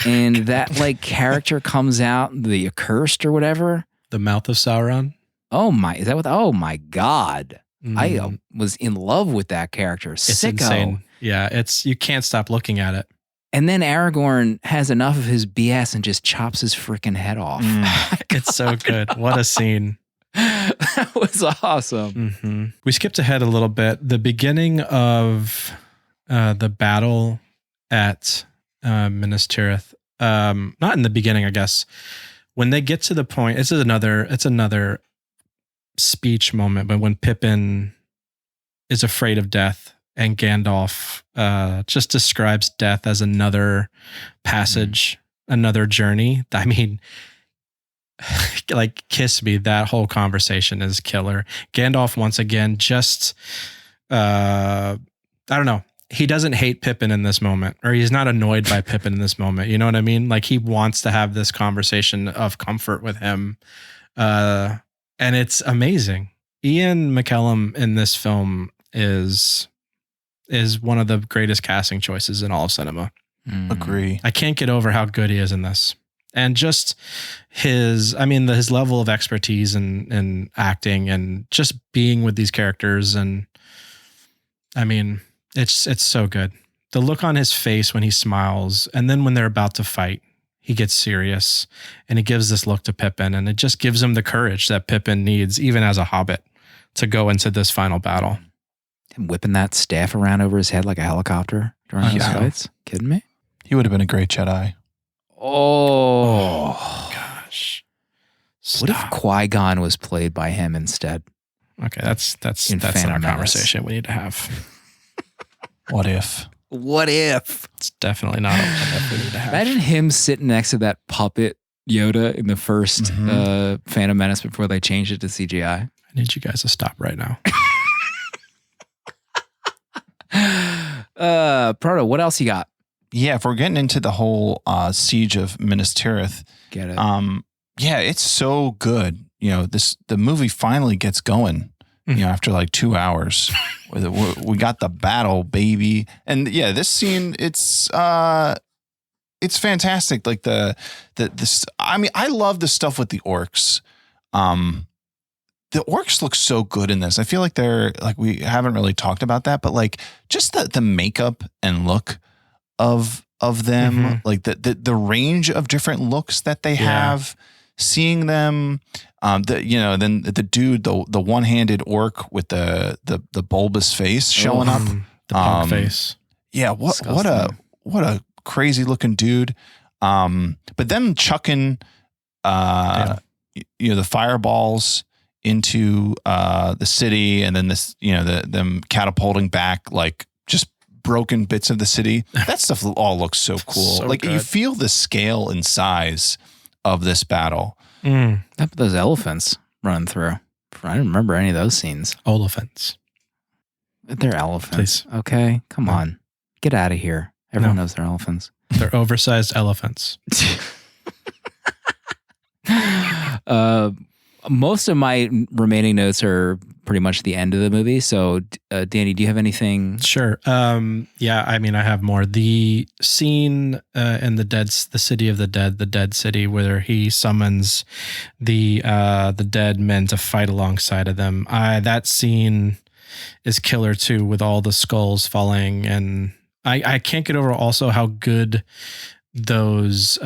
and that like character comes out, the accursed or whatever. The mouth of Sauron. Oh my God. I was in love with that character. It's Sicko. insane. Yeah, you can't stop looking at it. And then Aragorn has enough of his BS and just chops his freaking head off. It's so good. What a scene. That was awesome. We skipped ahead a little bit. The beginning of the battle at Minas Tirith. Not in the beginning, I guess. When they get to the point, it's another speech moment, but when Pippin is afraid of death, and Gandalf just describes death as another passage, another journey. I mean, like, kiss me. That whole conversation is killer. Gandalf, once again, just, I don't know. He doesn't hate Pippin in this moment, or he's not annoyed by Pippin in this moment. You know what I mean? Like, he wants to have this conversation of comfort with him. And it's amazing. Ian McKellen in this film is one of the greatest casting choices in all of cinema. Agree. I can't get over how good he is in this. And just his level of expertise and acting and just being with these characters. And I mean, it's so good. The look on his face when he smiles, and then when they're about to fight, he gets serious and he gives this look to Pippin, and it just gives him the courage that Pippin needs, even as a hobbit, to go into this final battle. Him whipping that staff around over his head like a helicopter during his fights. Kidding me? He would have been a great Jedi. Oh gosh. What if Qui-Gon was played by him instead? Okay, that's our conversation we need to have. What if? It's definitely not what if we need to have. Imagine him sitting next to that puppet Yoda in the first Phantom Menace before they changed it to CGI. I need you guys to stop right now. Proto, what else you got? Yeah, if we're getting into the whole siege of Minas Tirith, Get it? Yeah, it's so good. You know, the movie finally gets going. after like 2 hours. We got the battle, baby. And yeah, this scene, it's fantastic. Like I love the stuff with the orcs. The orcs look so good in this. I feel like they're like, we haven't really talked about that, but like just the makeup and look of them, like the range of different looks that they have, seeing them, then the dude, the one-handed orc with the bulbous face showing up, the punk face. Yeah. What a crazy looking dude. But them chucking, the fireballs into the city, and then this, them catapulting back like just broken bits of the city. That stuff all looks so cool. So like good. You feel the scale and size of this battle. Those elephants run through. I don't remember any of those scenes. Elephants. They're elephants. Please. Okay, come on, get out of here. Everyone knows they're elephants. They're oversized elephants. Most of my remaining notes are pretty much the end of the movie. So, Danny, do you have anything? Sure. Yeah, I mean, I have more. The scene in the city of the dead city, where he summons the dead men to fight alongside of them. That scene is killer too, with all the skulls falling, and I can't get over also how good those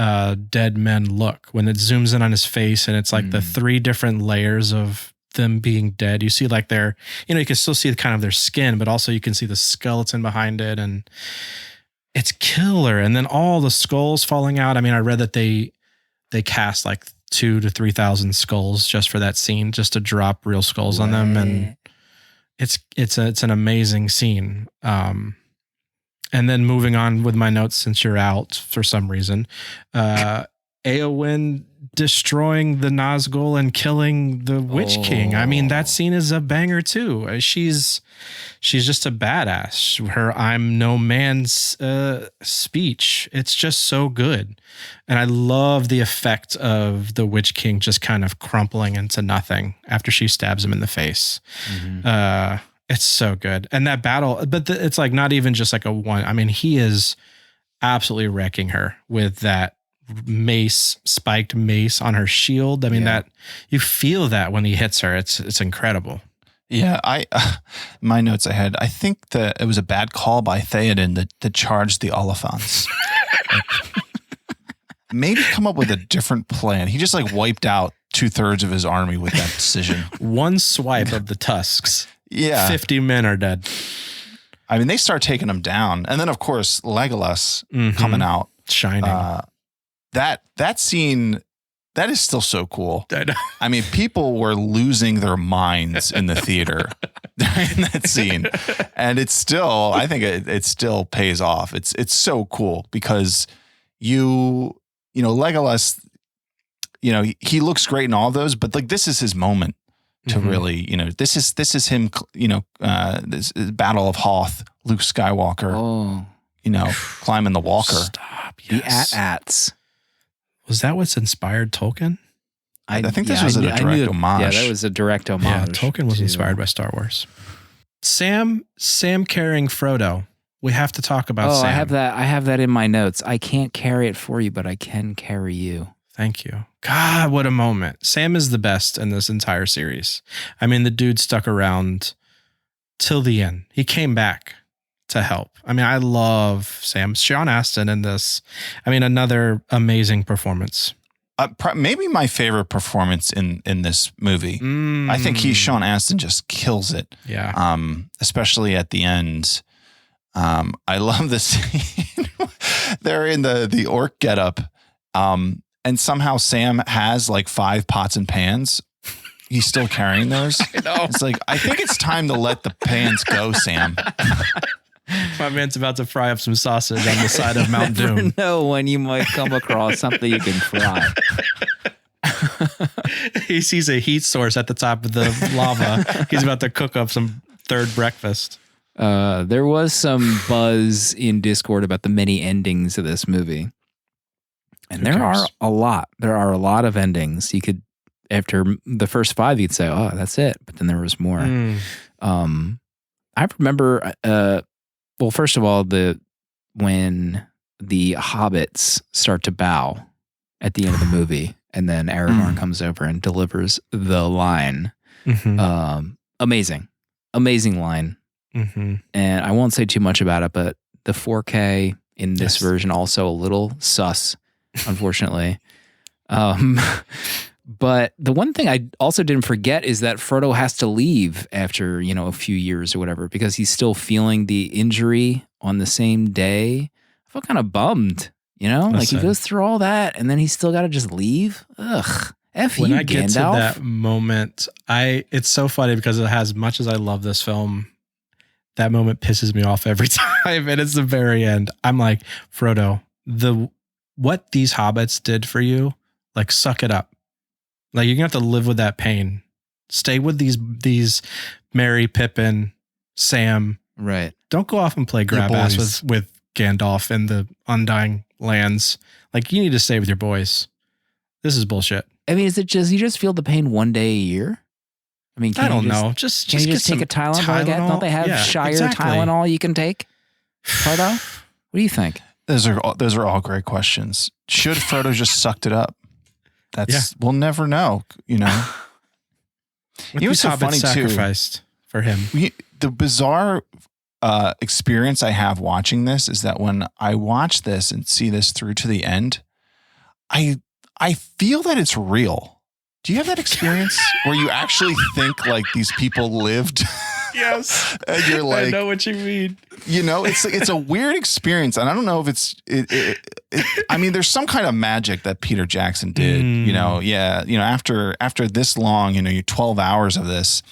dead men look when it zooms in on his face, and it's like the 3 different layers of them being dead. You see like you can still see kind of their skin, but also you can see the skeleton behind it, and it's killer. And then all the skulls falling out. I mean, I read that they cast like 2,000 to 3,000 skulls just for that scene, just to drop real skulls on them, and it's an amazing scene. And then moving on with my notes, since you're out for some reason, Eowyn destroying the Nazgul and killing the Witch King. I mean, that scene is a banger too. She's just a badass. Her "I'm no man's" speech, it's just so good. And I love the effect of the Witch King just kind of crumpling into nothing after she stabs him in the face. It's so good. And that battle, but it's like not even just like a one. I mean, he is absolutely wrecking her with that spiked mace on her shield. I mean, that you feel that when he hits her, it's incredible. Yeah, my notes I had, I think that it was a bad call by Theoden to charge the Oliphants. Maybe come up with a different plan. He just like wiped out 2/3 of his army with that decision. One swipe of the tusks. Yeah. 50 men are dead. I mean, they start taking them down. And then, of course, Legolas coming out. Shining. That scene, that is still so cool. I know. I mean, people were losing their minds in the theater in that scene. And it's still, I think it still pays off. It's so cool because Legolas, he looks great in all of those, but like this is his moment. To really, this is him, this Battle of Hoth, Luke Skywalker, climbing the walker. Stop. The Yes. AT-ATs. Was that what's inspired Tolkien? I think this was a direct homage. Yeah, that was a direct homage. Yeah, Tolkien was inspired by Star Wars. Sam carrying Frodo. We have to talk about Sam. I have that in my notes. I can't carry it for you, but I can carry you. Thank you. God, what a moment. Sam is the best in this entire series. I mean, the dude stuck around till the end. He came back to help. I mean, I love Sam. Sean Astin in this. I mean, another amazing performance. Maybe my favorite performance in this movie. I think Sean Astin just kills it. Yeah. Especially at the end. I love the scene. They're in the orc getup. And somehow Sam has like 5 pots and pans. He's still carrying those. I know. It's like, I think it's time to let the pans go, Sam. My man's about to fry up some sausage on the side of Mount Doom. You never know when you might come across something you can fry. He sees a heat source at the top of the lava. He's about to cook up some third breakfast. There was some buzz in Discord about the many endings of this movie. And there are a lot. There are a lot of endings. You could after the first 5, you'd say, oh, that's it. But then there was more. I remember, well, first of all, when the hobbits start to bow at the end of the movie, and then Aragorn comes over and delivers the line. Amazing line. And I won't say too much about it, but the 4K in this version also a little sus, unfortunately. But the one thing I also didn't forget is that Frodo has to leave after, a few years or whatever, because he's still feeling the injury on the same day. I felt kind of bummed, like he goes through all that and then he's still got to just leave. Ugh. F you, Gandalf. When I get to that moment, it's so funny because as much as I love this film, that moment pisses me off every time. And it's the very end. I'm like, Frodo, what these hobbits did for you, like, suck it up. Like, you're gonna have to live with that pain. Stay with these Merry, Pippin, Sam. Right. Don't go off and play grab ass with Gandalf and the Undying Lands. Like, you need to stay with your boys. This is bullshit. I mean, is it just you just feel the pain one day a year? I mean, I don't know. Just can you just take a Tylenol? Don't they have Shire Tylenol you can take? Proto? What do you think? Those are all great questions. Should Frodo just sucked it up? We'll never know. What was so funny sacrificed for him. The bizarre experience I have watching this is that when I watch this and see this through to the end, I feel that it's real. Do you have that experience where you actually think like these people lived? Yes. And you're like, I know what you mean. It's a weird experience. And I don't know if it's, I mean, there's some kind of magic that Peter Jackson did, after this long, you 12 hours of this,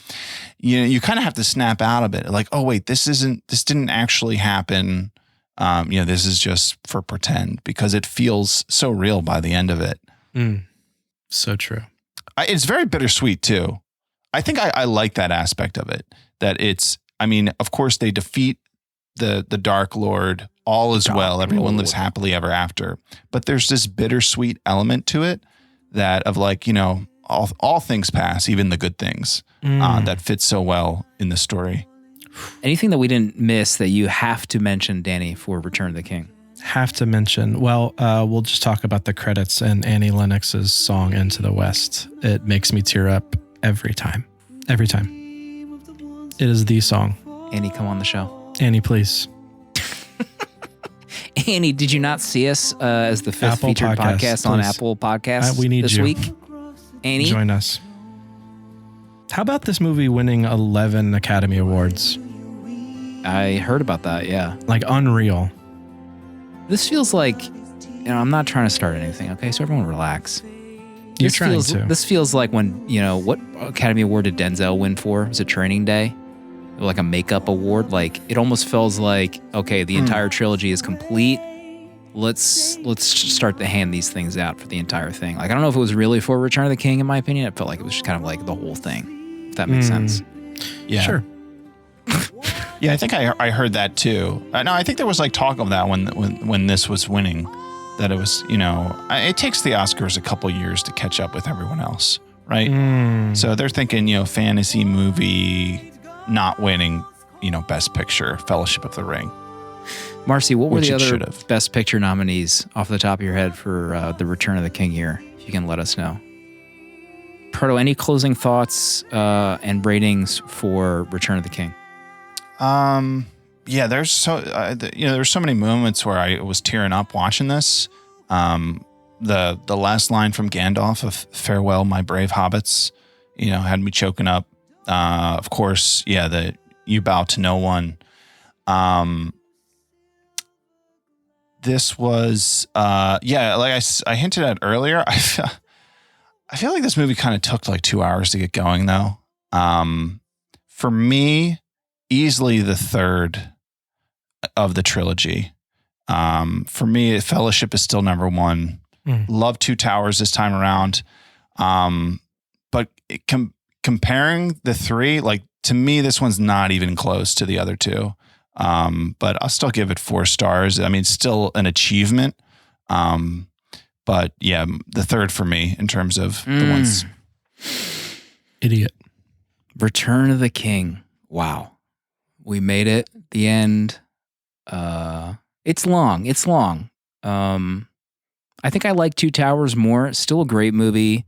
you kind of have to snap out of it. Like, oh wait, this didn't actually happen. This is just for pretend, because it feels so real by the end of it. So true. It's very bittersweet too. I think I like that aspect of it. That it's, I mean, of course they defeat the Dark Lord. All is well. Everyone lives happily ever after. But there's this bittersweet element to it that of like, all things pass, even the good things, that fits so well in the story. Anything that we didn't miss that you have to mention, Danny, for Return of the King? Have to mention. Well, we'll just talk about the credits and Annie Lennox's song Into the West. It makes me tear up every time. Every time. It is the song. Annie, come on the show. Annie, please. Annie, did you not see us as the 5th featured podcast on Apple Podcasts we need this you. week? Annie? Join us. How about this movie winning 11 Academy Awards? I heard about that, yeah. Like, unreal. This feels like, I'm not trying to start anything, okay? So everyone relax. You're trying to. This feels like when, what Academy Award did Denzel win for? Was it Training Day? Like a makeup award? Like, it almost feels like, okay, the entire trilogy is complete. Let's start to hand these things out for the entire thing. Like, I don't know if it was really for Return of the King, in my opinion. It felt like it was just kind of like the whole thing, if that makes sense. Yeah. Sure. Yeah, I think I heard that too. No, I think there was like talk of that when this was winning, that it was, it takes the Oscars a couple years to catch up with everyone else, right? So they're thinking, fantasy movie not winning, Best Picture, Fellowship of the Ring. Marcy, what were the other Best Picture nominees off the top of your head for the Return of the King year? If you can let us know. Proto, any closing thoughts and ratings for Return of the King? Yeah, there's there's so many moments where I was tearing up watching this. The last line from Gandalf of "Farewell, my brave hobbits," had me choking up. Of course, the "You bow to no one." This was, like I hinted at earlier. I feel like this movie kind of took like 2 hours to get going, though. For me, easily the third of the trilogy. For me, Fellowship is still number one. Love Two Towers this time around. But comparing the three, like, to me, this one's not even close to the other two. But I'll still give it 4 stars. I mean, still an achievement. But yeah, the third for me in terms of the ones. Idiot. Return of the King. Wow. We made it. The end. It's long. I think I like Two Towers more. It's still a great movie.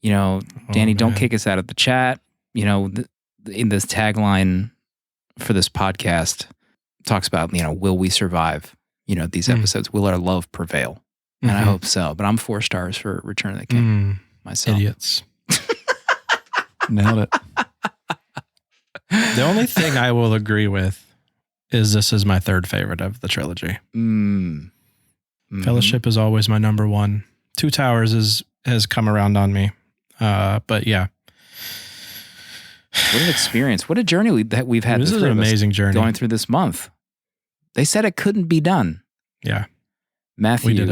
You know, Danny, don't kick us out of the chat. You know, in this tagline for this podcast talks about, you know, will we survive, you know, these episodes? Will our love prevail? And I hope so. But I'm 4 stars for Return of the King myself. Idiots. Nailed it. The only thing I will agree with is this is my 3rd favorite of the trilogy. Fellowship is always my number 1. Two Towers has come around on me. But yeah. What an experience. What a journey that we've had. This is an amazing journey. Going through this month. They said it couldn't be done. Yeah. Matthew,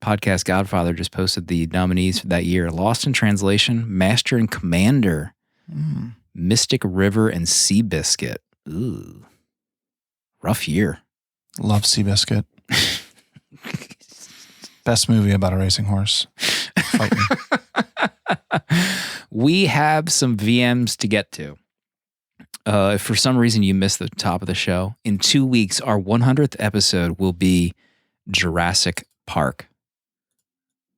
Podcast Godfather, just posted the nominees for that year. Lost in Translation, Master and Commander, Mystic River, and Seabiscuit. Ooh. Rough year. Love Seabiscuit. Best movie about a racing horse. Fight me. We have some VMs to get to. If for some reason you missed the top of the show, in 2 weeks, our 100th episode will be Jurassic Park.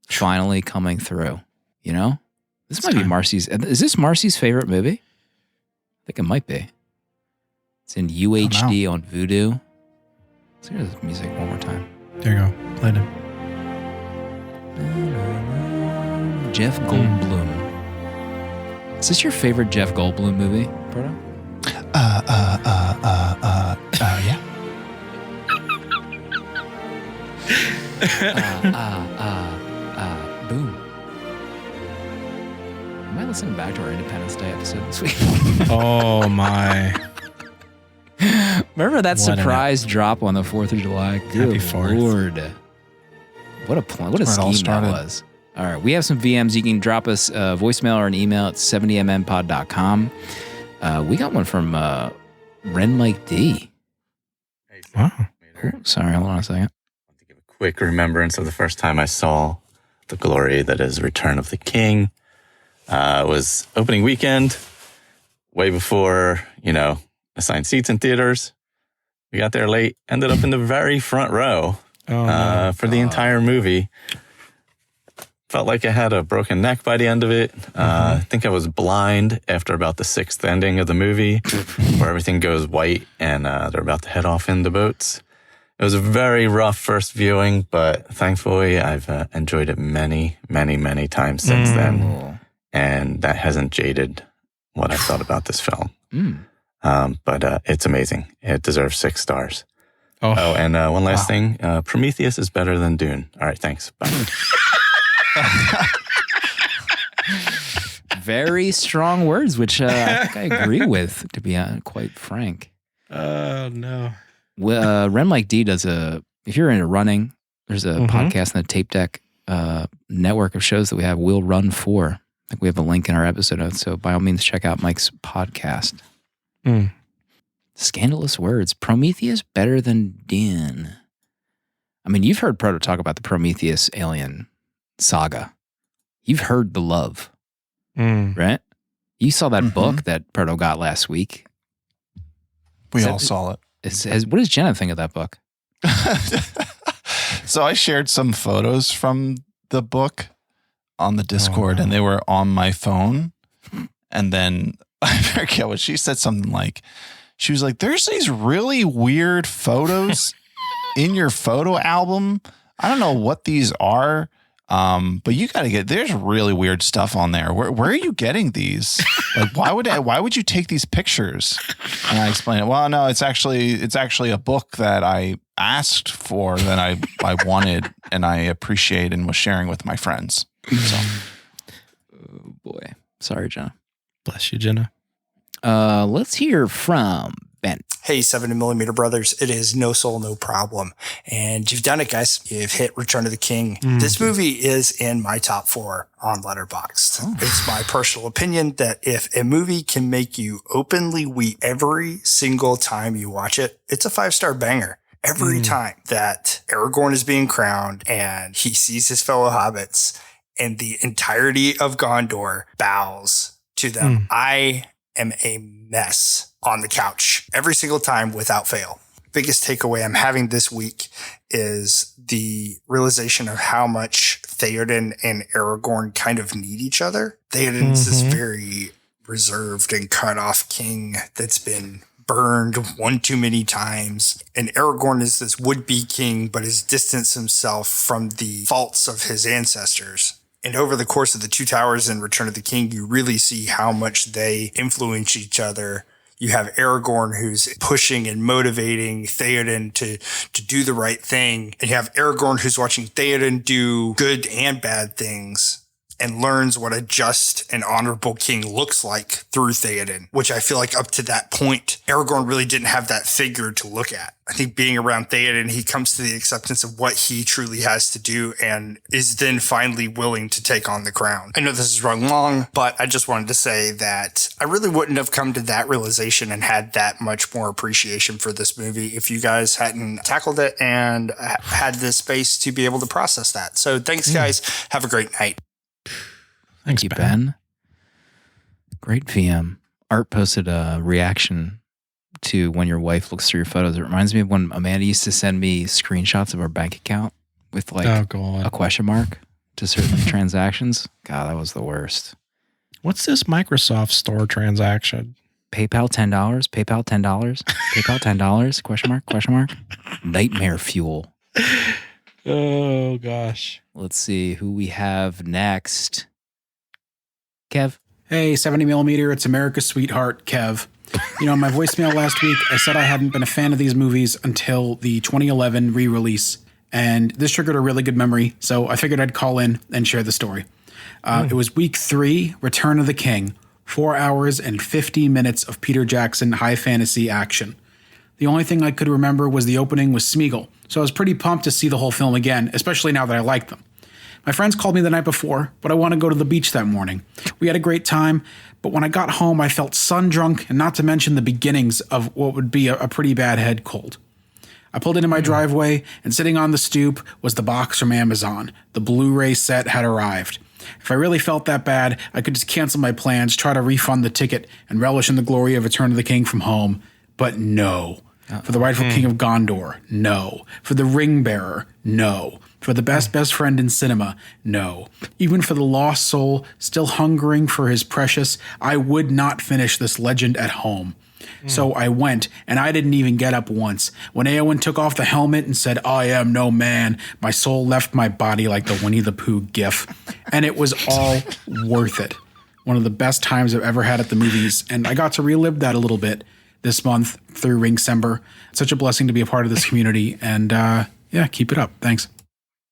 Finally coming through. You know? This might be Marcy's. Is this Marcy's favorite movie? I think it might be. It's in UHD on Vudu. Let's hear this music one more time. There you go. Played it. Jeff Goldblum. Is this your favorite Jeff Goldblum movie, Proto? Yeah. Boom. Am I listening back to our Independence Day episode this week? Oh my. Remember that surprise drop on the 4th of July? Good Happy 4th. Lord. What a plan. What a scheme that was. All right. We have some VMs. You can drop us a voicemail or an email at 70mmpod.com. We got one from Ren Mike D. Wow. Oh, sorry. Hold on a second. To give a quick remembrance of the first time I saw the glory that is Return of the King. It was opening weekend, way before, assigned seats in theaters. We got there late, ended up in the very front row for the entire movie. Felt like I had a broken neck by the end of it. I think I was blind after about the 6th ending of the movie, where everything goes white and they're about to head off in the boats. It was a very rough first viewing, but thankfully I've enjoyed it many, many, many times since then. And that hasn't jaded what I thought about this film. But it's amazing. It deserves 6 stars. Oh, and one last thing. Prometheus is better than Dune. All right, thanks. Bye. Very strong words, which I think I agree with, to be quite frank. Oh, no. Well, Ren Mike D does if you're into running, there's a podcast in the Tape Deck network of shows that we have, We'll Run For. I think we have a link in our episode notes, so by all means, check out Mike's podcast. Scandalous words. Prometheus better than Dune. I mean, you've heard Proto talk about the Prometheus alien saga. You've heard the love, right? You saw that book that Proto got last week. We all saw it. What does Jenna think of that book? So I shared some photos from the book on the Discord, and they were on my phone. And then I forget what she said. Something like, she was like, "There's these really weird photos in your photo album. I don't know what these are, but you got to there's really weird stuff on there. Where are you getting these? Like, why would you take these pictures?" And I explained it. Well, no, it's actually a book that I asked for, that I wanted, and I appreciate, and was sharing with my friends. So, oh boy, sorry, Jenna. Bless you, Jenna. Let's hear from Ben. Hey, 70mm brothers. It is No Soul, No Problem. And you've done it, guys. You've hit Return of the King. This movie is in my top 4 on Letterboxd. It's my personal opinion that if a movie can make you openly weep every single time you watch it, it's a 5-star banger. Every time that Aragorn is being crowned and he sees his fellow hobbits and the entirety of Gondor bows to them. I am a mess on the couch every single time without fail. Biggest takeaway I'm having this week is the realization of how much Theoden and Aragorn kind of need each other. Theoden's this very reserved and cut off king that's been burned one too many times. And Aragorn is this would-be king, but has distanced himself from the faults of his ancestors. And over the course of the Two Towers and Return of the King, you really see how much they influence each other. You have Aragorn who's pushing and motivating Theoden to do the right thing. And you have Aragorn who's watching Theoden do good and bad things and learns what a just and honorable king looks like through Theoden, which I feel like up to that point, Aragorn really didn't have that figure to look at. I think being around Theoden, he comes to the acceptance of what he truly has to do and is then finally willing to take on the crown. I know this is run long, but I just wanted to say that I really wouldn't have come to that realization and had that much more appreciation for this movie if you guys hadn't tackled it and had the space to be able to process that. So thanks, guys. Have a great night. Thank you, Ben. Great VM. Art posted a reaction to when your wife looks through your photos. It reminds me of when Amanda used to send me screenshots of our bank account with like a question mark to certain transactions. God, that was the worst. What's this Microsoft Store transaction? PayPal $10, PayPal $10, PayPal $10, question mark. Nightmare fuel. Oh, gosh. Let's see who we have next. Kev. Hey, 70 millimeter. It's America's sweetheart, Kev. You know, in my voicemail last week, I said I hadn't been a fan of these movies until the 2011 re-release. And this triggered a really good memory. So I figured I'd call in and share the story. It was week 3, Return of the King. 4 hours and 50 minutes of Peter Jackson high fantasy action. The only thing I could remember was the opening with Smeagol. So I was pretty pumped to see the whole film again, especially now that I like them. My friends called me the night before, but I wanted to go to the beach that morning. We had a great time, but when I got home, I felt sun-drunk, and not to mention the beginnings of what would be a pretty bad head cold. I pulled into my driveway, and sitting on the stoop was the box from Amazon. The Blu-ray set had arrived. If I really felt that bad, I could just cancel my plans, try to refund the ticket, and relish in the glory of Return of the King from home. But no. For the rightful king of Gondor, no. For the ring bearer, no. For the best friend in cinema, no. Even for the lost soul still hungering for his precious, I would not finish this legend at home. So I went, and I didn't even get up once. When Eowyn took off the helmet and said, "I am no man," my soul left my body like the Winnie the Pooh gif. And it was all worth it. One of the best times I've ever had at the movies, and I got to relive that a little bit this month through Ringsember. It's such a blessing to be a part of this community, and yeah, keep it up. Thanks.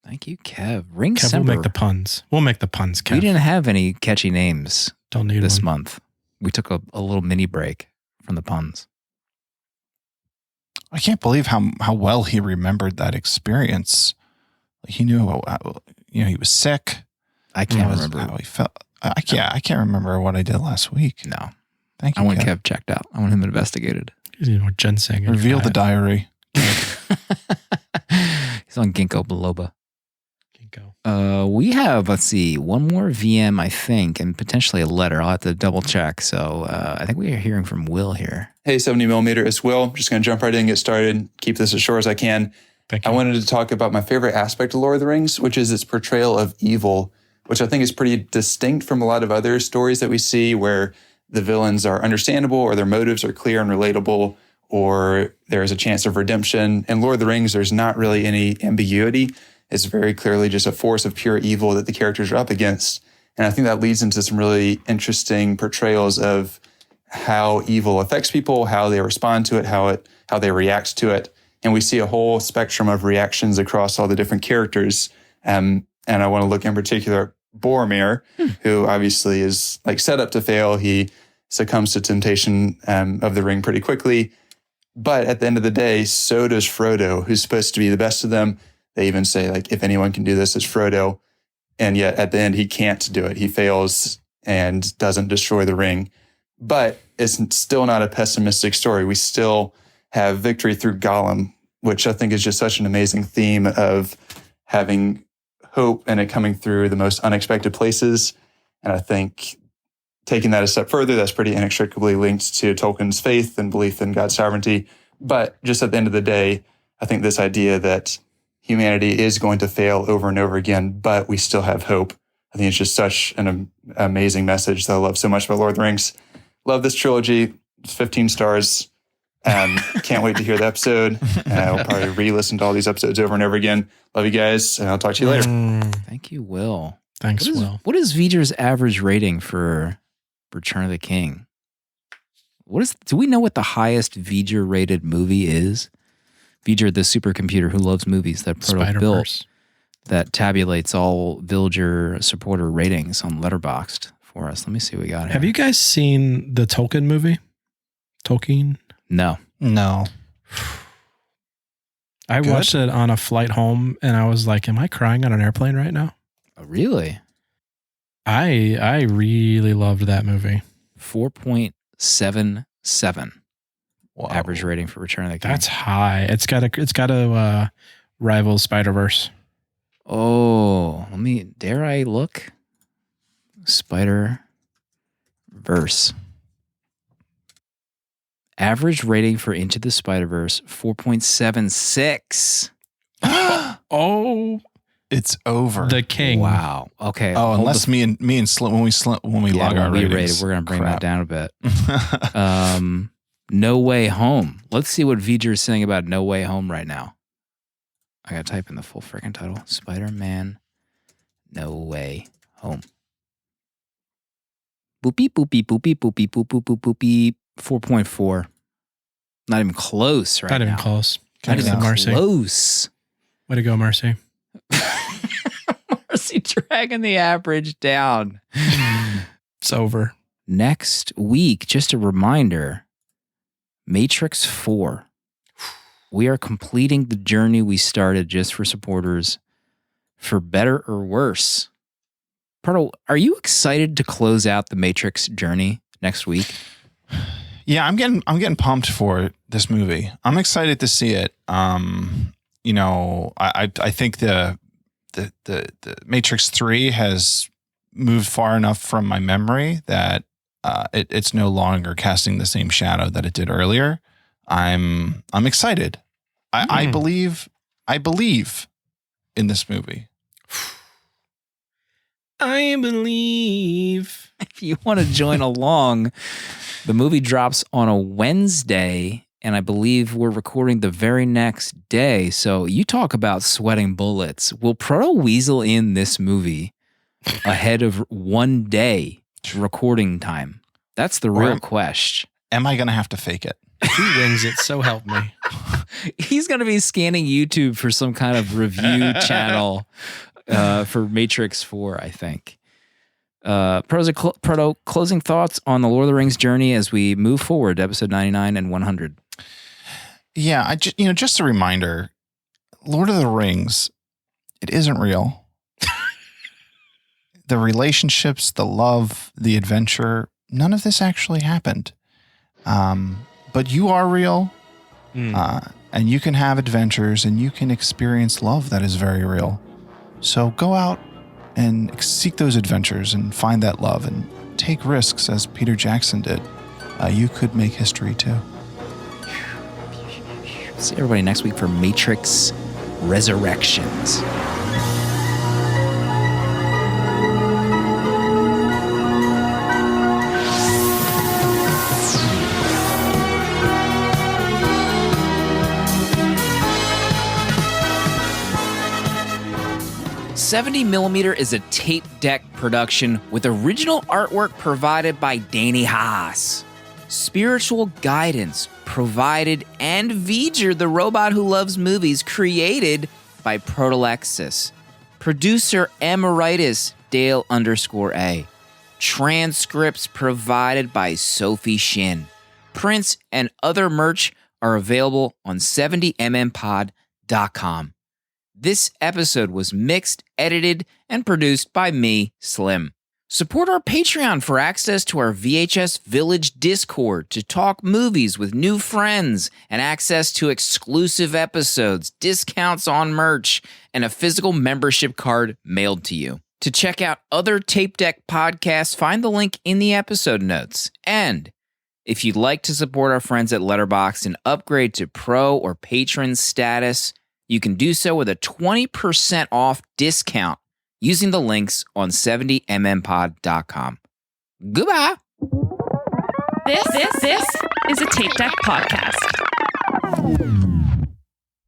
Thank you, Kev. Ringsember. Kev, we'll make the puns. We'll make the puns, Kev. We didn't have any catchy names Don't need this one. month. We took a little mini break from the puns. I can't believe how well he remembered that experience. He knew he was sick. I can't remember how he felt. I can't remember what I did last week. No. Thank you. I want Kev checked out. I want him investigated. You know, ginseng. Reveal the diary. He's on Ginkgo biloba. Ginkgo. We have, let's see, one more VM, I think, and potentially a letter. I'll have to double check. So I think we are hearing from Will here. Hey, 70 millimeter, it's Will. Just going to jump right in and get started. Keep this as short as I can. Thank you. I wanted to talk about my favorite aspect of Lord of the Rings, which is its portrayal of evil, which I think is pretty distinct from a lot of other stories that we see where the villains are understandable or their motives are clear and relatable, or there's a chance of redemption. In Lord of the Rings, there's not really any ambiguity. It's very clearly just a force of pure evil that the characters are up against. And I think that leads into some really interesting portrayals of how evil affects people, how they respond to it, how they react to it. And we see a whole spectrum of reactions across all the different characters. And I want to look in particular at Boromir, who obviously is like set up to fail. He succumbs to temptation of the ring pretty quickly. But at the end of the day, so does Frodo, who's supposed to be the best of them. They even say, like, if anyone can do this, it's Frodo. And yet at the end, he can't do it. He fails and doesn't destroy the ring. But it's still not a pessimistic story. We still have victory through Gollum, which I think is just such an amazing theme of having hope and it coming through the most unexpected places. And I think taking that a step further, that's pretty inextricably linked to Tolkien's faith and belief in God's sovereignty. But just at the end of the day, I think this idea that humanity is going to fail over and over again, but we still have hope. I think it's just such an amazing message that I love so much about Lord of the Rings. Love this trilogy. It's 15 stars. Can't wait to hear the episode. I'll probably re-listen to all these episodes over and over again. Love you guys, and I'll talk to you later. Thank you, Will. Thanks, Will. What is V'ger's average rating for Return of the King? Do we know what the highest V'ger rated movie is? V'ger, the supercomputer who loves movies that Proto built, that tabulates all Villager supporter ratings on Letterboxd for us. Let me see what we got here. Have you guys seen the Tolkien movie? Tolkien? No. I watched it on a flight home and I was like, am I crying on an airplane right now? Oh, really? I really loved that movie. 4.77 average rating for Return of the King. That's high. It's got to rival Spider-Verse. Oh, dare I look? Spider-Verse. Average rating for Into the Spider-Verse, 4.76. Oh, it's over. The King. Wow. Okay. Oh, unless me and Slim, when we log our ratings, we're gonna bring that down a bit. No Way Home. Let's see what V'ger is saying about No Way Home right now. I gotta type in the full freaking title: Spider-Man, No Way Home. Boop beep boop beep boop beep boop beep boop boop boop boop beep. 4.4. Not even close right now. Not even close. Not even Marcy. Close. Way to go, Marcy. Marcy dragging the average down. It's over. Next week, just a reminder, Matrix 4. We are completing the journey we started just for supporters, for better or worse. Proto, are you excited to close out the Matrix journey next week? Yeah, I'm getting pumped for this movie. I'm excited to see it. I think the Matrix 3 has moved far enough from my memory that it's no longer casting the same shadow that it did earlier. I'm excited. I believe in this movie. I believe. If you want to join along, the movie drops on a Wednesday, and I believe we're recording the very next day. So you talk about sweating bullets. Will Proto weasel in this movie ahead of 1 day recording time? That's the real question. Am I going to have to fake it? If he wins it, so help me. He's going to be scanning YouTube for some kind of review channel for Matrix 4, I think. Proto, closing thoughts on the Lord of the Rings journey as we move forward to episode 99 and 100. Yeah, just a reminder, Lord of the Rings, it isn't real. The relationships, the love, the adventure, none of this actually happened. But you are real, and you can have adventures, and you can experience love that is very real. So go out and seek those adventures and find that love and take risks as Peter Jackson did. You could make history too. See everybody next week for Matrix Resurrections. "70mm" is a tape deck production with original artwork provided by Danny Haas. Spiritual guidance provided and V'ger, the robot who loves movies, created by Protolexis. Producer Emeritus Dale_A. Transcripts provided by Sophie Shin. Prints and other merch are available on 70mmpod.com. This episode was mixed, edited, and produced by me, Slim. Support our Patreon for access to our VHS Village Discord to talk movies with new friends and access to exclusive episodes, discounts on merch, and a physical membership card mailed to you. To check out other Tape Deck podcasts, find the link in the episode notes. And if you'd like to support our friends at Letterboxd and upgrade to Pro or Patron status, you can do so with a 20% off discount using the links on 70mmpod.com. Goodbye. This is a Tape Deck podcast.